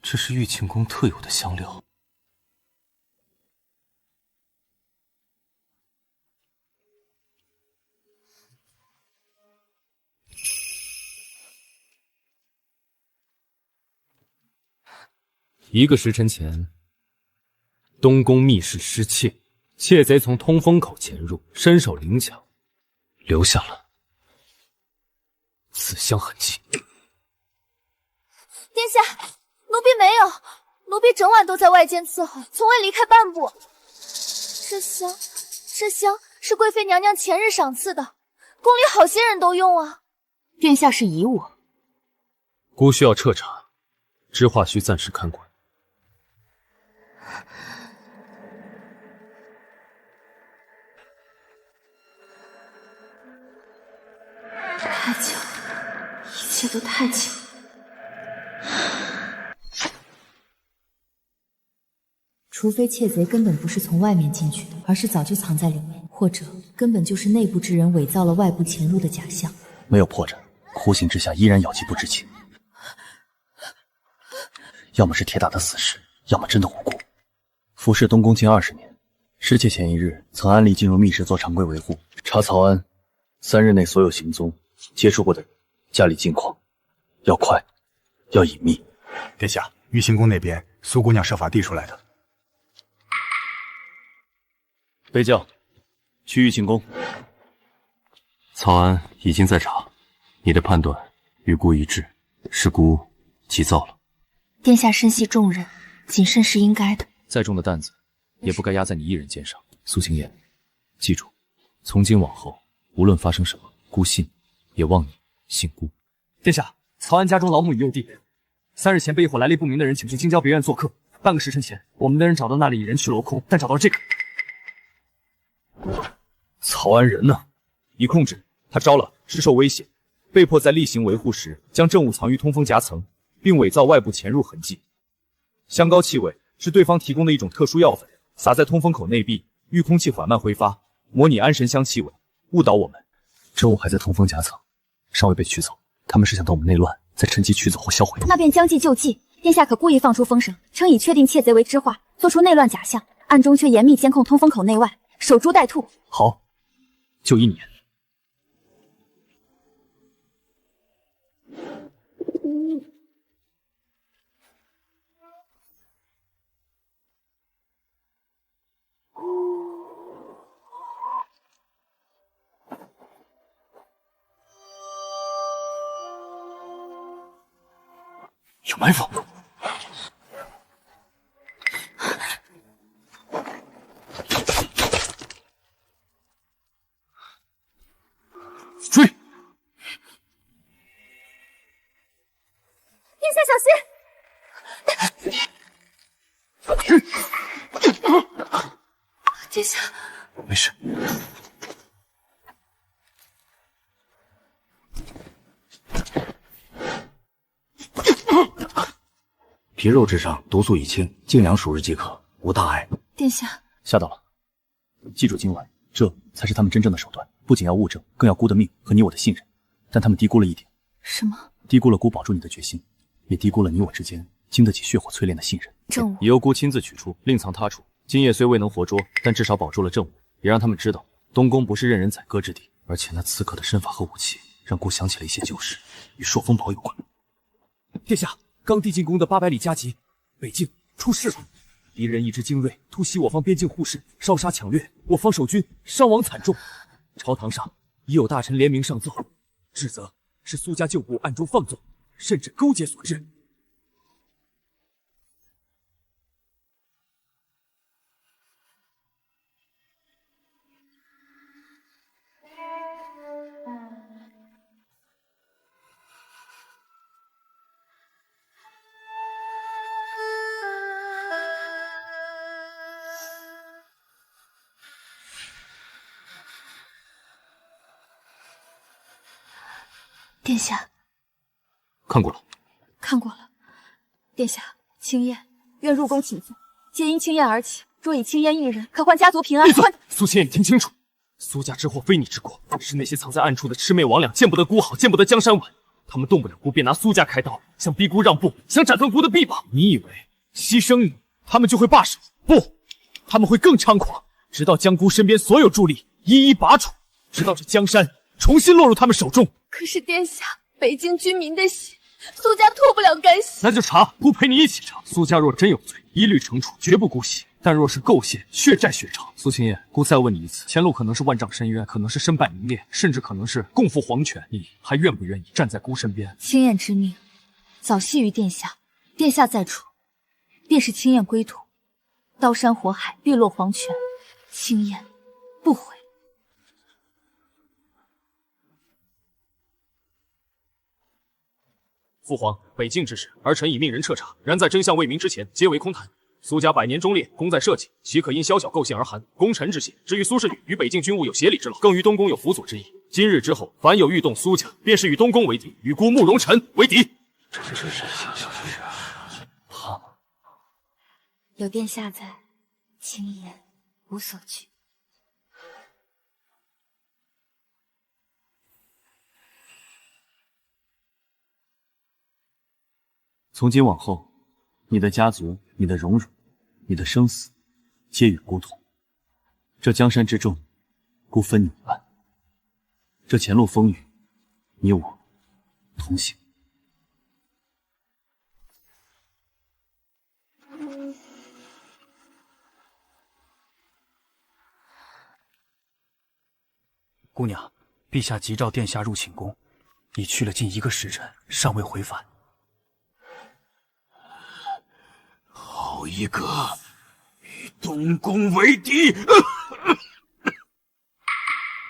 这是玉清宫特有的香料。1个时辰前，东宫密室失窃，窃贼从通风口潜入，伸手灵巧，留下了此香痕迹。殿下，奴婢没有，奴婢整晚都在外间伺候，从未离开半步。这香是贵妃娘娘前日赏赐的，宫里好些人都用啊。殿下是疑我？孤需要彻查，知画需暂时看管。切都太巧了。除非窃贼根本不是从外面进去的，而是早就藏在里面，或者根本就是内部之人伪造了外部潜入的假象。没有破绽，酷刑之下依然咬击不知情。要么是铁打的死士，要么真的无辜。服侍东宫近20年，失窃前一日曾安利进入密室做常规维护，查曹安3日内所有行踪、接触过的人、家里近况，要快，要隐秘。殿下，玉行宫那边苏姑娘设法递出来的。备将，去玉行宫。曹安已经在查，你的判断与孤一致，是孤急躁了。殿下身系重任，谨慎是应该的。再重的担子，也不该压在你一人肩上。苏清燕，记住，从今往后，无论发生什么，孤信，也望你信孤。殿下，曹安家中老母与幼弟，3日前被一伙来历不明的人请去京郊别院做客。半个时辰前，我们的人找到那里，已人去楼空，但找到这个。曹安人呢？已控制，他招了，是受威胁，被迫在例行维护时将证物藏于通风夹层，并伪造外部潜入痕迹。香膏气味是对方提供的一种特殊药粉，撒在通风口内壁，遇空气缓慢挥发，模拟安神香气味，误导我们。证物还在通风夹层，尚未被取走。他们是想等我们内乱，再趁机取走或销毁。那便将计就计。殿下可故意放出风声，称已确定窃贼为知画，做出内乱假象，暗中却严密监控通风口内外，守株待兔。好，就1年。有埋伏！追！殿下小心！殿下，没事。皮肉之伤，毒素已清，静养数日即可，无大碍。殿下，吓到了。记住今晚，这才是他们真正的手段。不仅要物证，更要孤的命和你我的信任。但他们低估了一点。什么？低估了孤保住你的决心，也低估了你我之间经得起血火淬炼的信任。证物也由孤亲自取出，另藏他处。今夜虽未能活捉，但至少保住了证物，也让他们知道东宫不是任人宰割之地。而且那刺客的身法和武器，让孤想起了一些旧事，与朔风堡有关。殿下，刚递进宫的800里加急，北境出事了。敌人一支精锐突袭我方边境护士，烧杀抢掠，我方守军伤亡惨重。朝堂上已有大臣联名上奏，指责是苏家旧部暗中放纵，甚至勾结所致。殿下，看过了。看过了。殿下，青燕愿入宫请罪，皆因青燕而起。若以青燕一人，可换家族平安。闭嘴！苏千，你听清楚，苏家之祸非你之过，是那些藏在暗处的魑魅魍魉，见不得孤好，见不得江山稳。他们动不了孤，便拿苏家开刀，想逼孤让步，想斩断孤的臂膀。你以为牺牲你，他们就会罢手？不，他们会更猖狂，直到将孤身边所有助力一一拔除，直到这江山重新落入他们手中。可是殿下，北京居民的血，苏家脱不了干系。那就查，孤陪你一起查。苏家若真有罪，一律惩处，绝不姑息。但若是构陷，血债血偿。苏清燕，孤再问你一次，前路可能是万丈深渊，可能是身败名裂，甚至可能是共赴黄泉，你还愿不愿意站在孤身边？青燕之命，早系于殿下，殿下在处，便是青燕归途。刀山火海，必落黄泉，青燕不悔。父皇，北境之事，儿臣已命人彻查，然在真相未明之前，皆为空谈。苏家100年忠烈，功在社稷，岂可因宵小构陷而寒？功臣之心，至于苏氏女与北境军务有协理之劳，更与东宫有辅佐之意。今日之后，凡有欲动苏家，便是与东宫为敌，与孤慕容尘为敌。怕吗？有殿下在，轻言无所惧。从今往后，你的家族、你的荣辱、你的生死，皆与孤同。这江山之重，孤分你一半。这前路风雨，你我同行。姑娘，陛下急召殿下入寝宫，已去了近1个时辰，尚未回返。好一个与东宫为敌！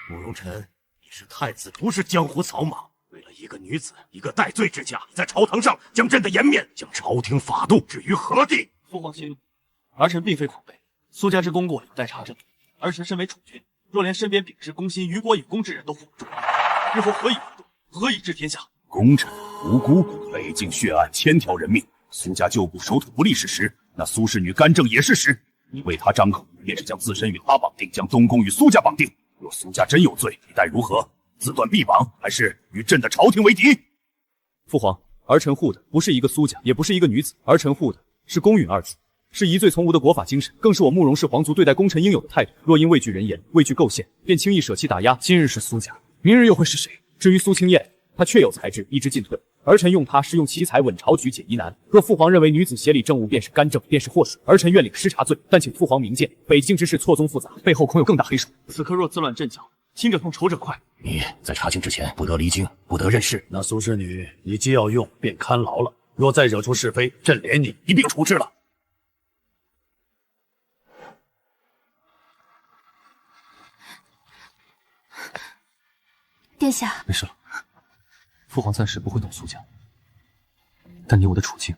慕容尘，你是太子，不是江湖草莽。为了一个女子，一个戴罪之家，在朝堂上将朕的颜面，将朝廷法度置于何地？父皇息怒，儿臣并非狂悖。苏家之功过有待查证。儿臣身为储君，若连身边秉持公心、于国有功之人都护不住，日后何以为度？何以治天下？功臣无辜，北境血案千条人命，苏家旧部守土不立是实，那苏氏女干政也是实。你为他张口，便是将自身与他绑定，将东宫与苏家绑定。若苏家真有罪，你待如何？自断臂膀，还是与朕的朝廷为敌？父皇，儿臣护的不是一个苏家，也不是一个女子，儿臣护的是公允二字，是疑罪从无的国法精神，更是我慕容氏皇族对待功臣应有的态度。若因畏惧人言，畏惧构陷，便轻易舍弃打压，今日是苏家，明日又会是谁？至于苏清燕，她确有才智，一直进退。儿臣用她是用奇才稳朝局解疑难。若父皇认为女子协理政务便是干政，便是祸水，儿臣愿领失察罪。但请父皇明鉴，北境之事错综复杂，背后恐有更大黑手。此刻若自乱阵脚，轻者痛，仇者快。你在查清之前，不得离京，不得任事。那苏氏女，你既要用，便看牢了。若再惹出是非，朕连你一并处置了。殿下，没事了，父皇暂时不会动苏家，但你我的处境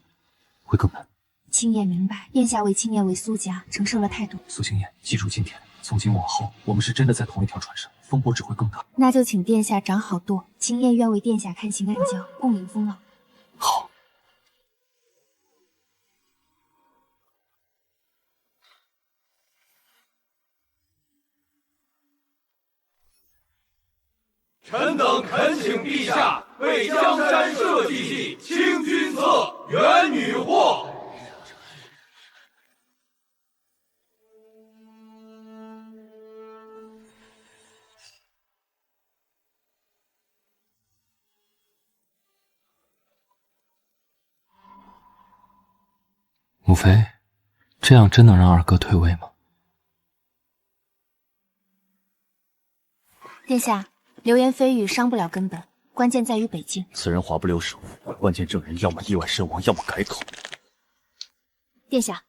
会更难。青燕明白，殿下为青燕为苏家承受了太多。苏青燕，记住今天，从今往后，我们是真的在同一条船上，风波只会更大。那就请殿下长好舵，青燕愿为殿下看行暗教，共迎风浪。好。臣等恳请陛下为江山社稷系清君侧，援女祸。母妃，这样真能让二哥退位吗？殿下。流言蜚语伤不了根本，关键在于北境。此人华不留手，关键证人要么意外身亡，要么改口。殿下，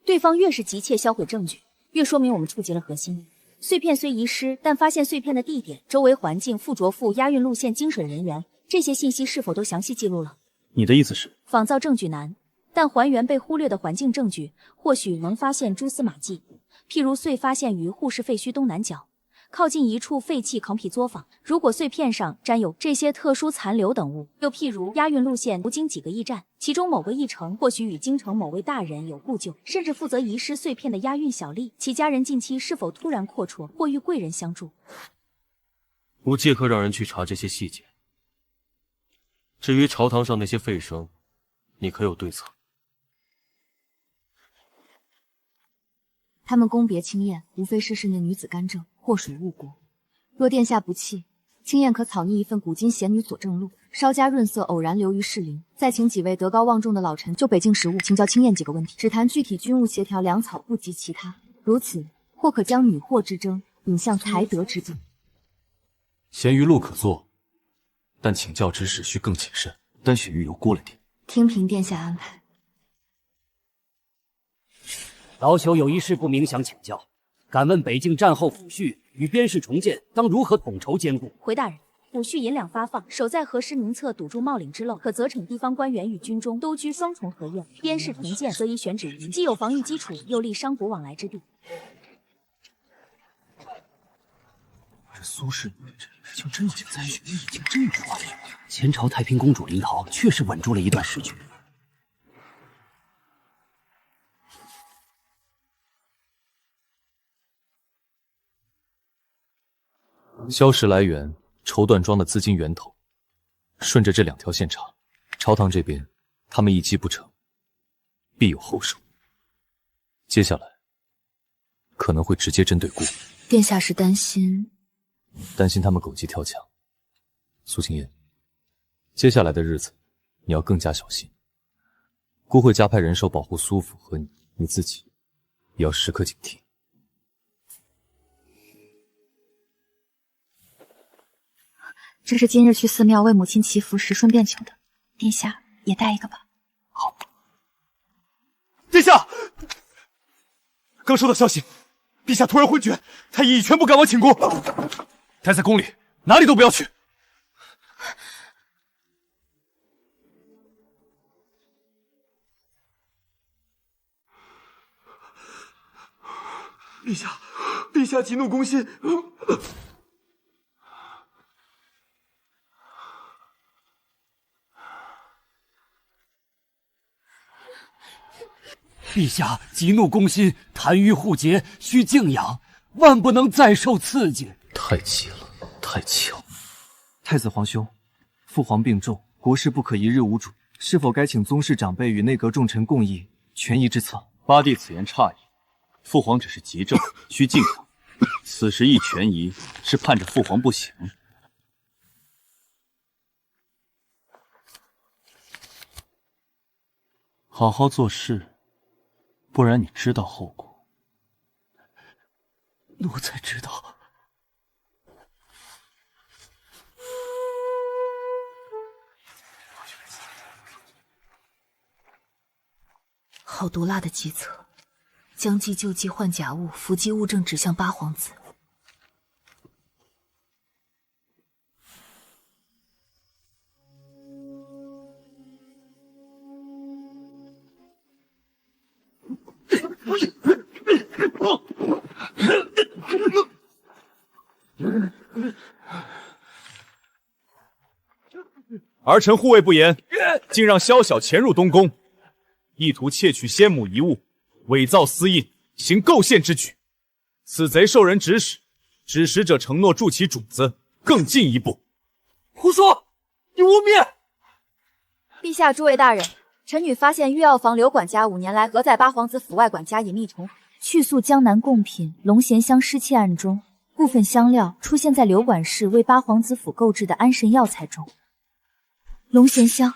对方越是急切销毁证据，越说明我们触及了核心。碎片虽遗失，但发现碎片的地点、周围环境、附着物、押运路线、经水人员，这些信息是否都详细记录了？你的意思是，仿造证据难，但还原被忽略的环境证据，或许能发现蛛丝马迹。譬如碎发现于护士废墟东南角。靠近一处废弃扛埤作坊，如果碎片上沾有这些特殊残留等物，又譬如押运路线途经几个驿站，其中某个驿城或许与京城某位大人有故旧，甚至负责遗失碎片的押运小吏，其家人近期是否突然阔绰，或遇贵人相助。无借刻让人去查这些细节。至于朝堂上那些废声，你可有对策？他们攻别青燕，无非是那女子干政，祸水误国。若殿下不弃，青燕可草拟一份古今贤女佐证录，稍加润色，偶然流于士林。再请几位德高望重的老臣就北境实务请教青燕几个问题，只谈具体军务协调粮草，不及其他。如此，或可将女祸之争引向才德之争。贤于路可做，但请教之事需更谨慎，丹雪玉油过了点。听凭殿下安排。老朽有一事不明想请教，敢问北境战后抚恤与边事重建当如何统筹兼顾？回大人，抚恤银两发放，守在河师名册，堵住冒领之漏，可责惩地方官员与军中都居双重合院；边事重建则以选址于既有防御基础，又立商贾往来之地。这苏氏女人竟真有灾学，已经这么快了。前朝太平公主临洮确实稳住了一段时局。消失来源，绸缎庄的资金源头。顺着这2条线查，朝堂这边他们一击不成，必有后手。接下来可能会直接针对顾。殿下是担心他们狗急跳墙。苏清燕，接下来的日子你要更加小心。顾会加派人手保护苏府和你，你自己也要时刻警惕。这是今日去寺庙为母亲祈福时顺便求的，殿下也带一个吧。好。殿下，刚收到消息，陛下突然昏厥，太医已全部赶往寝宫，待在宫里，哪里都不要去。陛下急怒攻心。陛下急怒攻心，痰瘀互结，需静养，万不能再受刺激。太急了，太急了。太子皇兄，父皇病重，国事不可一日无主，是否该请宗室长辈与内阁重臣共议权宜之策？八弟此言差矣，父皇只是急症，需静养。此时议权宜，是盼着父皇不行。好好做事，不然你知道后果。奴才知道。好毒辣的计策，将计就计换假物，伏击物证指向八皇子。儿臣护卫不严，竟让宵小潜入东宫，意图窃取先母遗物，伪造私印，行构陷之举。此贼受人指使，指使者承诺助其主子，更进一步。胡说！你污蔑！陛下，诸位大人，臣女发现御药房刘管家5年来和在八皇子府外管家隐秘同去诉江南贡品龙涎香失窃案中，部分香料出现在刘管事为八皇子府购置的安神药材中。龙涎香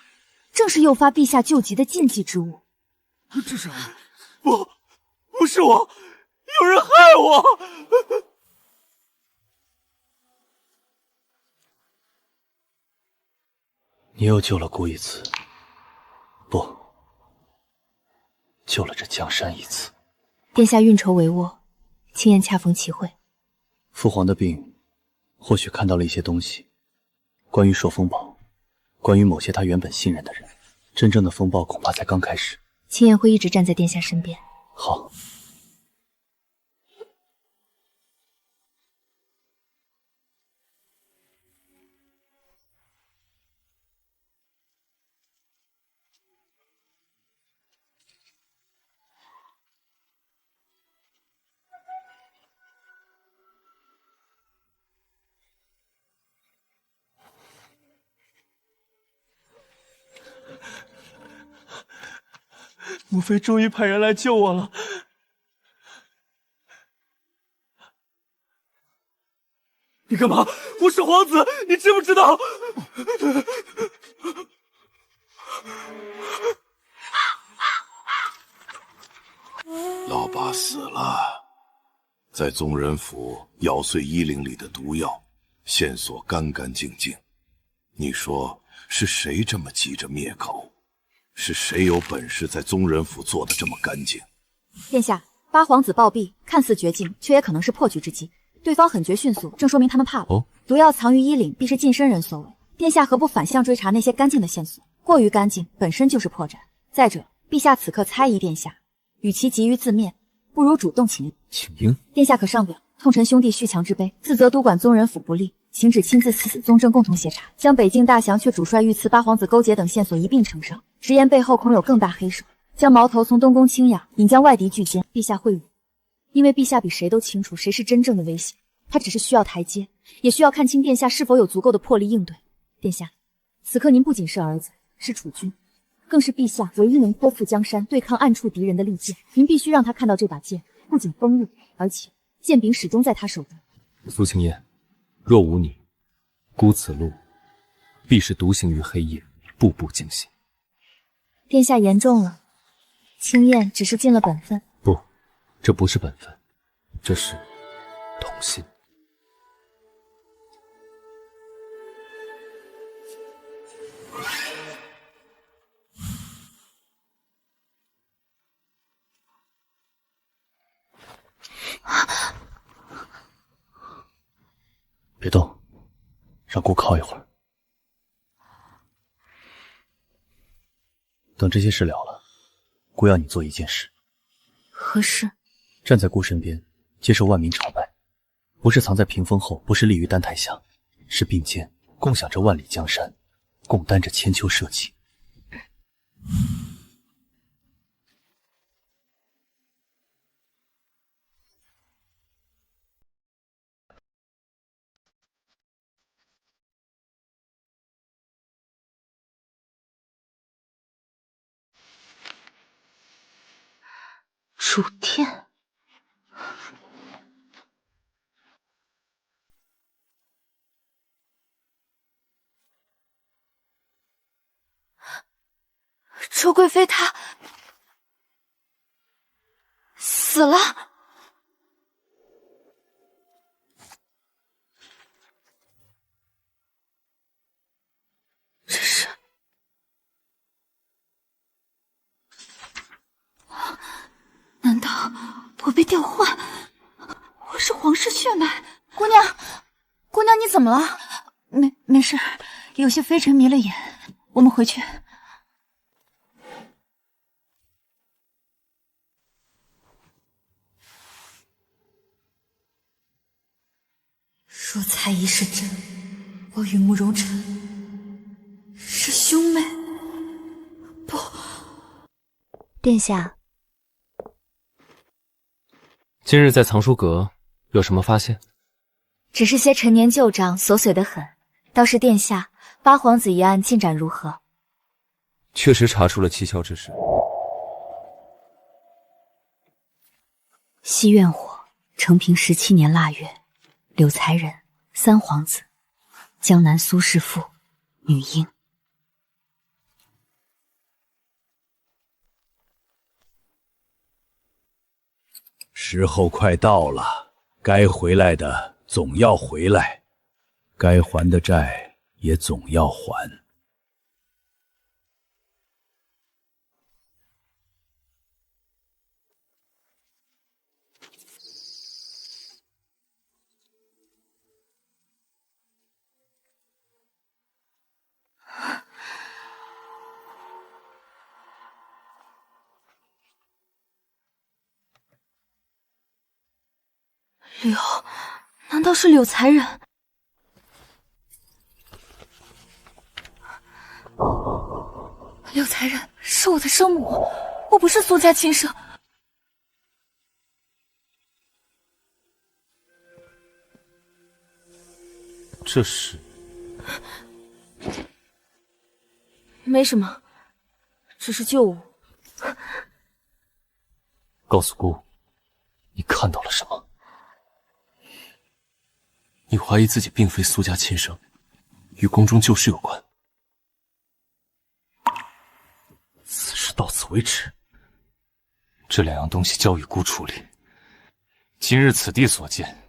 正是诱发陛下救急的禁忌之物。这是不是我，有人害我！你又救了顾一次，不，救了这江山一次。殿下运筹帷幄，青燕恰逢其会。父皇的病，或许看到了一些东西，关于朔风堡，关于某些他原本信任的人。真正的风暴恐怕才刚开始。青燕会一直站在殿下身边。好。母妃终于派人来救我了。你干嘛？我是皇子，你知不知道？老爸死了，在宗人府咬碎衣领里的毒药，线索干干净净。你说是谁这么急着灭口？是谁有本事在宗人府做得这么干净？殿下，八皇子暴毙，看似绝境，却也可能是破局之计。对方狠绝迅速，正说明他们怕了。哦，毒药藏于衣领，必是近身人所为。殿下何不反向追查那些干净的线索？过于干净本身就是破绽。再者，陛下此刻猜疑殿下，与其急于自灭，不如主动请缨。请缨？殿下可上表，痛陈兄弟续强之悲，自责督管宗人府不力，请旨亲自赐宗正共同协查，将北境大降却主帅遇刺八皇子勾结等线索一并呈上，直言背后恐有更大黑手，将矛头从东宫倾轧，引将外敌拒歼。陛下会晤，因为陛下比谁都清楚谁是真正的威胁，他只是需要台阶，也需要看清殿下是否有足够的魄力应对。殿下，此刻您不仅是儿子，是储君，更是陛下唯一能托付江山、对抗暗处敌人的利剑。您必须让他看到这把剑不仅锋利，而且剑柄始终在他手中。苏青燕，若无你，孤此路，必是独行于黑夜，步步惊心。殿下言重了，青燕只是尽了本分。不，这不是本分，这是同心。别动，让姑靠一会儿。等这些事了了，姑要你做一件事。何事？站在姑身边，接受万民朝拜，不是藏在屏风后，不是立于丹台下，是并肩共享着万里江山，共担着千秋社稷。主殿，周贵妃她死了。这是难道我被调换？我是皇室血脉。姑娘，姑娘，你怎么了？没事，有些飞尘迷了眼。我们回去。若猜疑是真，我与慕容晨是兄妹。不，殿下。今日在藏书阁有什么发现？只是些陈年旧账，琐碎得很。倒是殿下，八皇子一案进展如何？确实查出了蹊跷之事。西苑火，承平17年腊月，柳才人，3皇子，江南苏氏妇，女婴。时候快到了，该回来的总要回来，该还的债也总要还。柳，难道是柳才人？柳才人是我的生母，我不是苏家亲生。这是？没什么，只是旧物。告诉姑，你看到了什么？你怀疑自己并非苏家亲生，与宫中旧事有关。此事到此为止。这2样东西交与姑处理。今日此地所见，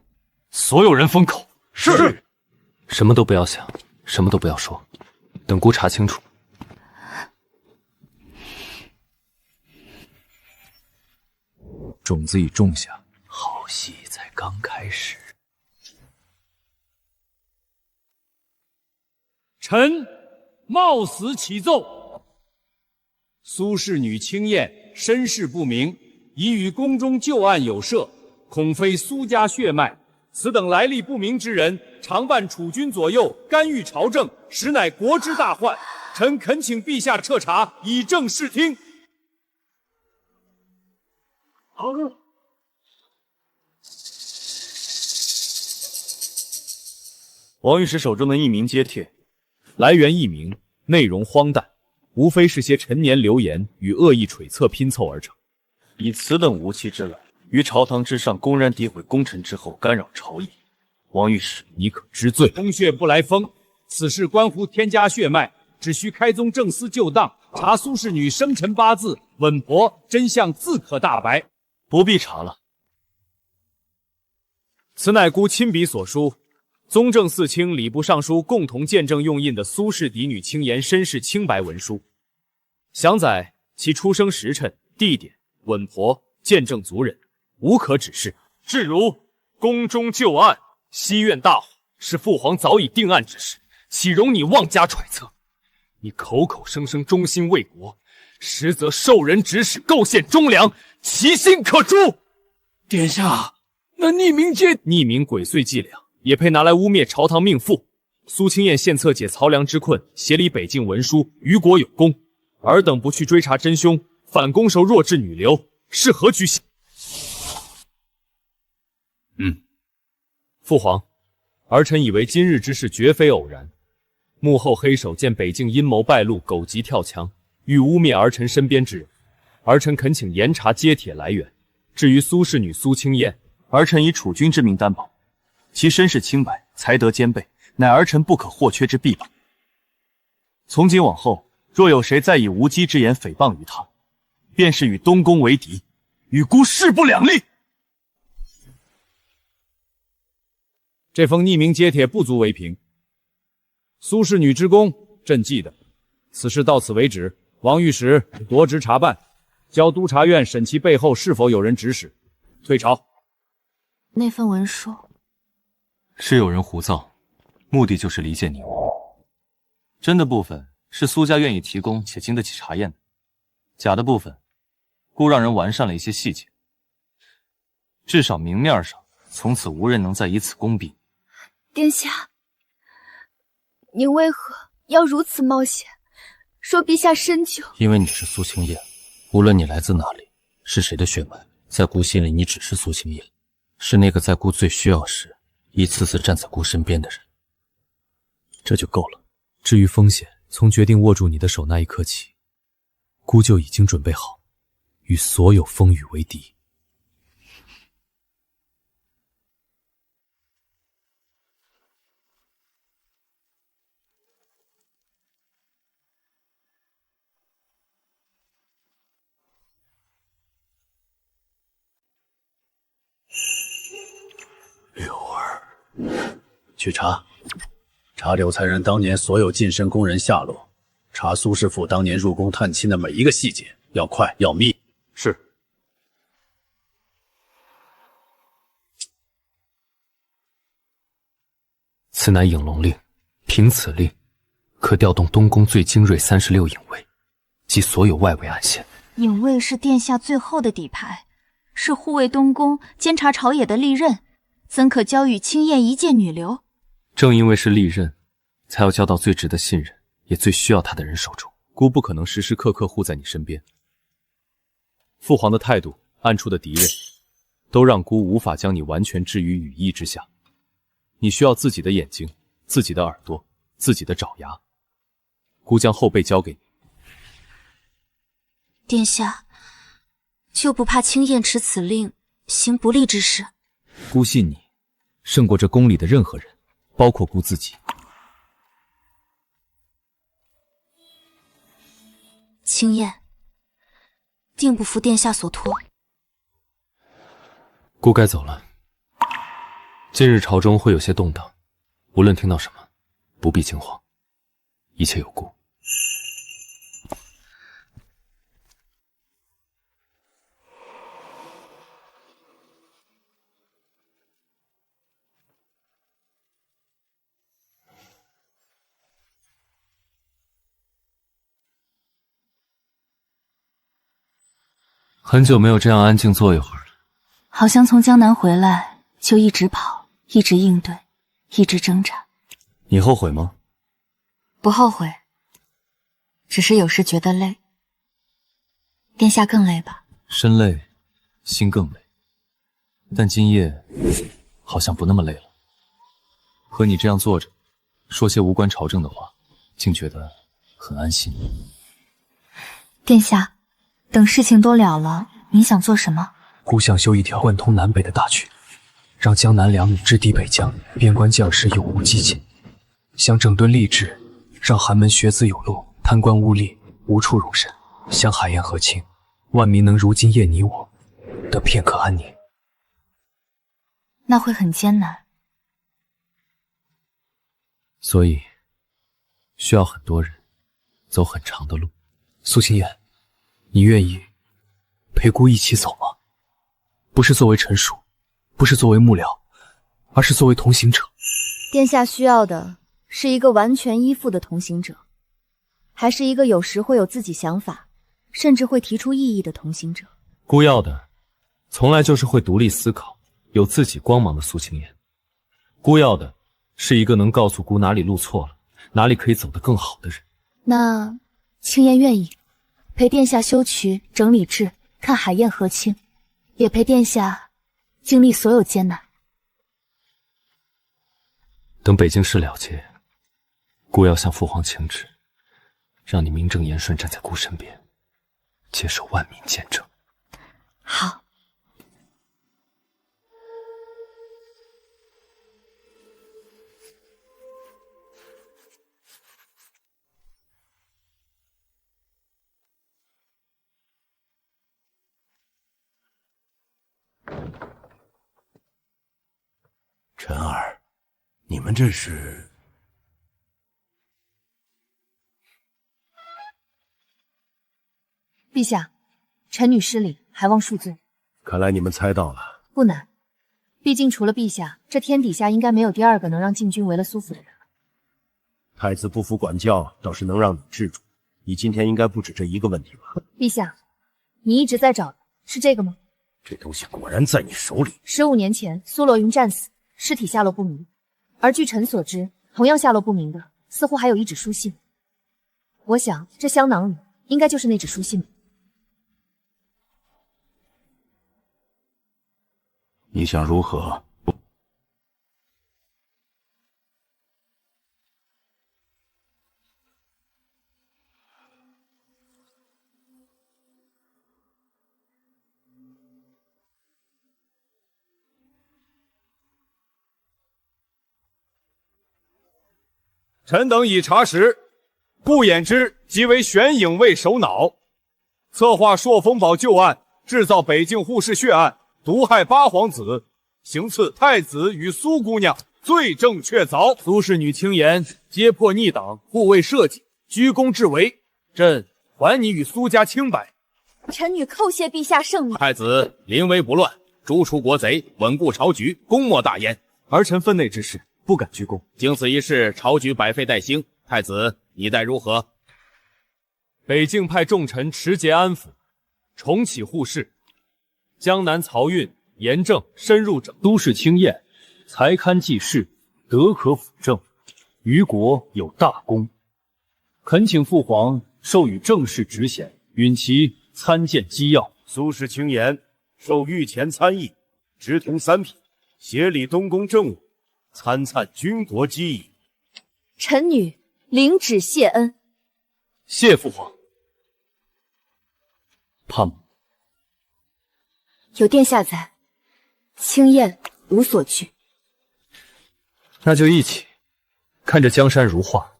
所有人封口。是。什么都不要想，什么都不要说，等姑查清楚。种子已种下，好戏才刚开始。臣冒死启奏：苏氏女青燕身世不明，已与宫中旧案有涉，恐非苏家血脉，此等来历不明之人，常伴储君左右，干预朝政，实乃国之大患。臣恳请陛下彻查，以正视听。王御史手中的匿名揭帖，来源匿名，内容荒诞，无非是些陈年流言与恶意揣测拼凑而成。以此等无稽之来，于朝堂之上公然诋毁功臣之后，干扰朝议。王御史，你可知罪？风血不来风，此事关乎天家血脉，只需开宗正思就当，查苏氏女生辰八字、稳婆，真相自可大白。不必查了。此乃孤亲笔所书，宗正四卿、礼部尚书共同见证用印的苏氏嫡女青颜身世清白文书，详载其出生时辰、地点、稳婆、见证族人，无可指示。至如宫中旧案，西苑大火，是父皇早已定案之事，岂容你妄加揣测？你口口声声忠心为国，实则受人指使构陷忠良，其心可诛。殿下，那匿名鬼祟伎俩，也配拿来污蔑朝堂命妇？苏清燕献策解曹良之困，协理北境文书，于国有功。尔等不去追查真凶，反攻受弱智女流，是何居心？父皇，儿臣以为今日之事绝非偶然。幕后黑手见北境阴谋败露，狗急跳墙，欲污蔑儿臣身边之人。儿臣恳请严查揭帖来源。至于苏氏女苏清燕，儿臣以储君之名担保，其身世清白，才德兼备，乃儿臣不可或缺之臂膀。从今往后，若有谁再以无稽之言诽谤于他，便是与东宫为敌，与孤势不两立。这封匿名揭帖不足为凭。苏氏女之功，朕记得。此事到此为止。王御史夺职查办，交督察院审其背后是否有人指使。退朝。那份文书是有人胡造，目的就是离间你我。真的部分是苏家愿意提供且经得起查验的，假的部分故让人完善了一些细节。至少明面上，从此无人能再以此攻毙。殿下，您为何要如此冒险？说陛下深究。因为你是苏清燕，无论你来自哪里，是谁的血脉，在姑心里你只是苏清燕，是那个在姑最需要时一次次站在姑身边的人。这就够了。至于风险，从决定握住你的手那一刻起，姑就已经准备好与所有风雨为敌。柳儿，去查柳才人当年所有近身宫人下落，查苏师傅当年入宫探亲的每一个细节，要快要密。是。此乃影龙令，凭此令，可调动东宫最精锐36影卫，及所有外围暗线。影卫是殿下最后的底牌，是护卫东宫、监察朝野的利刃，怎可交与青燕一介女流？正因为是利刃，才要交到最值得信任，也最需要他的人手中。姑不可能时时刻刻护在你身边。父皇的态度，暗处的敌人，都让姑无法将你完全置于羽翼之下。你需要自己的眼睛、自己的耳朵、自己的爪牙。姑将后背交给你。殿下，就不怕青燕持此令行不利之事？姑信你，胜过这宫里的任何人，包括姑自己。青燕定不负殿下所托。姑该走了。近日朝中会有些动荡，无论听到什么，不必惊慌，一切有姑。很久没有这样安静坐一会儿了。好像从江南回来就一直跑。一直应对，一直挣扎。你后悔吗？不后悔，只是有时觉得累。殿下更累吧？身累，心更累。但今夜好像不那么累了。和你这样坐着，说些无关朝政的话，竟觉得很安心。殿下，等事情都了了，您想做什么？孤想修一条贯通南北的大渠，让江南两直抵北疆，边关将士永无饥馑。想整顿吏治，让寒门学子有路，贪官污吏无处容身。想海晏河清，万民能如今夜你我得片刻安宁。那会很艰难，所以需要很多人走很长的路。苏清言，你愿意陪孤一起走吗？不是作为臣属，不是作为幕僚，而是作为同行者。殿下需要的是一个完全依附的同行者，还是一个有时会有自己想法，甚至会提出异议的同行者？孤要的从来就是会独立思考，有自己光芒的苏清言。孤要的是一个能告诉孤哪里路错了，哪里可以走得更好的人。那青言愿意陪殿下修渠、整理治、看海晏河清，也陪殿下经历所有艰难。等北京事了结，孤要向父皇请旨，让你名正言顺站在孤身边，接受万民见证。好。陈儿，你们这是？陛下，臣女失礼，还望恕罪。看来你们猜到了。不难，毕竟除了陛下，这天底下应该没有第二个能让禁军为了苏府的人了。太子不服管教，倒是能让你制住。你今天应该不止这一个问题吧？陛下，你一直在找的是这个吗？这东西果然在你手里。15年前，苏罗云战死，尸体下落不明。而据臣所知，同样下落不明的，似乎还有一纸书信。我想，这香囊里应该就是那纸书信。你想如何？臣等已查实，顾衍之即为玄影卫首脑，策划朔风堡旧案，制造北境护市血案，毒害八皇子，行刺太子与苏姑娘，罪证确凿。苏氏女轻言揭破逆党，护卫社稷，居功至伟，朕还你与苏家清白。臣女叩谢陛下圣明。太子临危不乱，逐除国贼，稳固朝局，功莫大焉。儿臣分内之事，不敢居功。经此一事，朝局百废待兴。太子，你待如何？北境派重臣持节安抚，重启护市。江南漕运严正深入整，都市清晏，才堪济世，德可辅政，于国有大功。恳请父皇授予正式职衔，允其参见机要。苏氏轻言，授御前参议，直通三品，协理东宫政务，参参军国机宜。臣女领旨谢恩。谢父皇。怕吗？有殿下在，青燕无所惧。那就一起看着江山如画，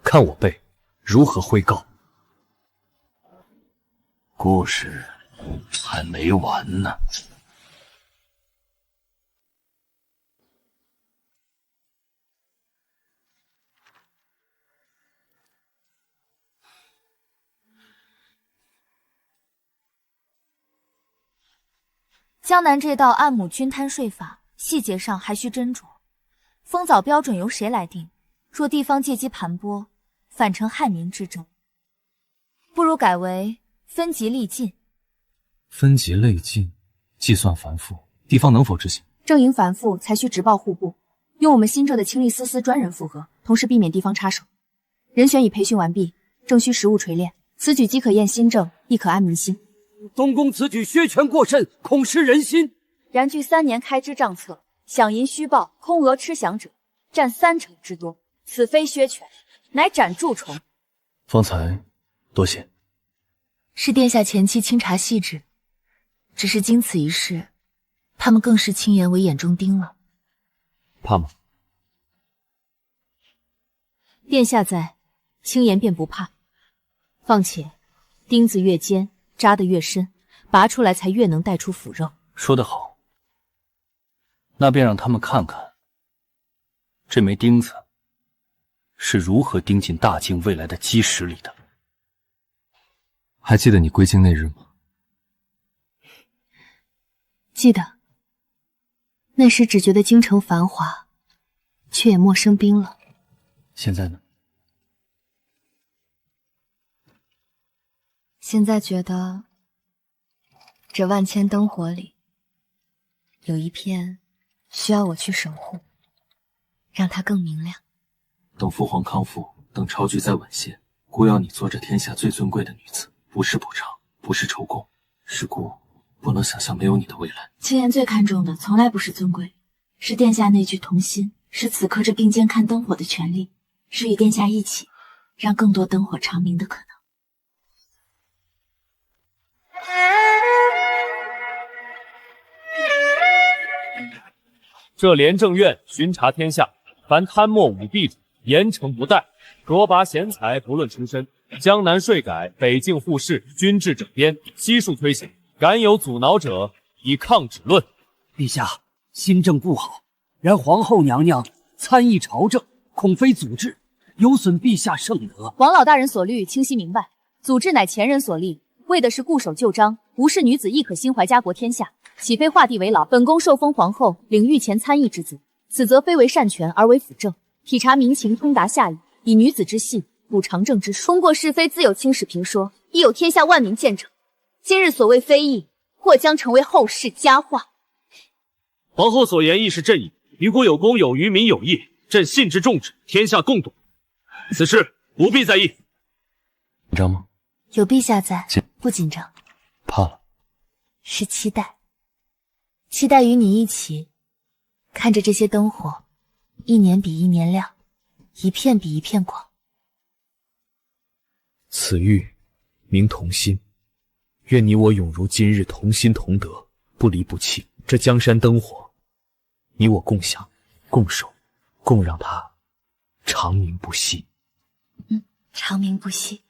看我辈如何挥告。故事还没完呢。江南这道按亩均摊税法，细节上还需斟酌。封枣标准由谁来定？若地方借机盘剥，反成害民之政。不如改为分级累进。分级累进，计算繁复，地方能否执行？阵营反复，才需直报户部，用我们新浙的青力司司专人复核，同时避免地方插手。人选已培训完毕，正需实务锤炼。此举既可验新政，亦可安民心。东宫此举削权过甚，恐失人心。然据3年开支账册，饷银虚报、空额吃饷者占30%之多，此非削权，乃斩蛀虫。方才多谢。是殿下前期清查细致，只是经此一事，他们更视青言为眼中钉了。怕吗？殿下在，青言便不怕。况且，钉子越尖，扎得越深，拔出来才越能带出腐肉。说得好，那便让他们看看，这枚钉子是如何钉进大晋未来的基石里的。还记得你归京那日吗？记得。那时只觉得京城繁华，却也陌生冰冷。现在呢？现在觉得，这万千灯火里，有一片需要我去守护，让它更明亮。等父皇康复，等朝局再稳些，姑要你做这天下最尊贵的女子，不是补偿，不是酬供，是姑不能想象没有你的未来。青言最看重的从来不是尊贵，是殿下那句同心，是此刻这并肩看灯火的权利，是与殿下一起，让更多灯火长明的可能。这廉政院巡查天下，凡贪墨舞弊者，严惩不贷；卓拔贤才，不论出身，江南税改、北境赋税、军制整编，悉数推行。敢有阻挠者，以抗旨论。陛下，新政不好，然皇后娘娘参议朝政，恐非阻滞，有损陛下圣德。王老大人所虑清晰明白，阻滞乃前人所立，为的是固守旧章，无视女子亦可心怀家国天下。岂非画地为牢？本宫受封皇后，领御前参议之责，此则非为擅权，而为辅政，体察民情，通达下意，以女子之信，补长政之疏。功过是非，自有青史评说，亦有天下万民见证。今日所谓非议，或将成为后世佳话。皇后所言亦是朕意，于国有功，有于民有益，朕信之重之，天下共睹。此事不必在意。紧张吗？有陛下在，不紧张。怕了？是期待。期待与你一起，看着这些灯火，一年比一年亮，一片比一片广。此玉名同心，愿你我永如今日同心同德，不离不弃。这江山灯火，你我共享、共守、共让它长明不息。长明不息。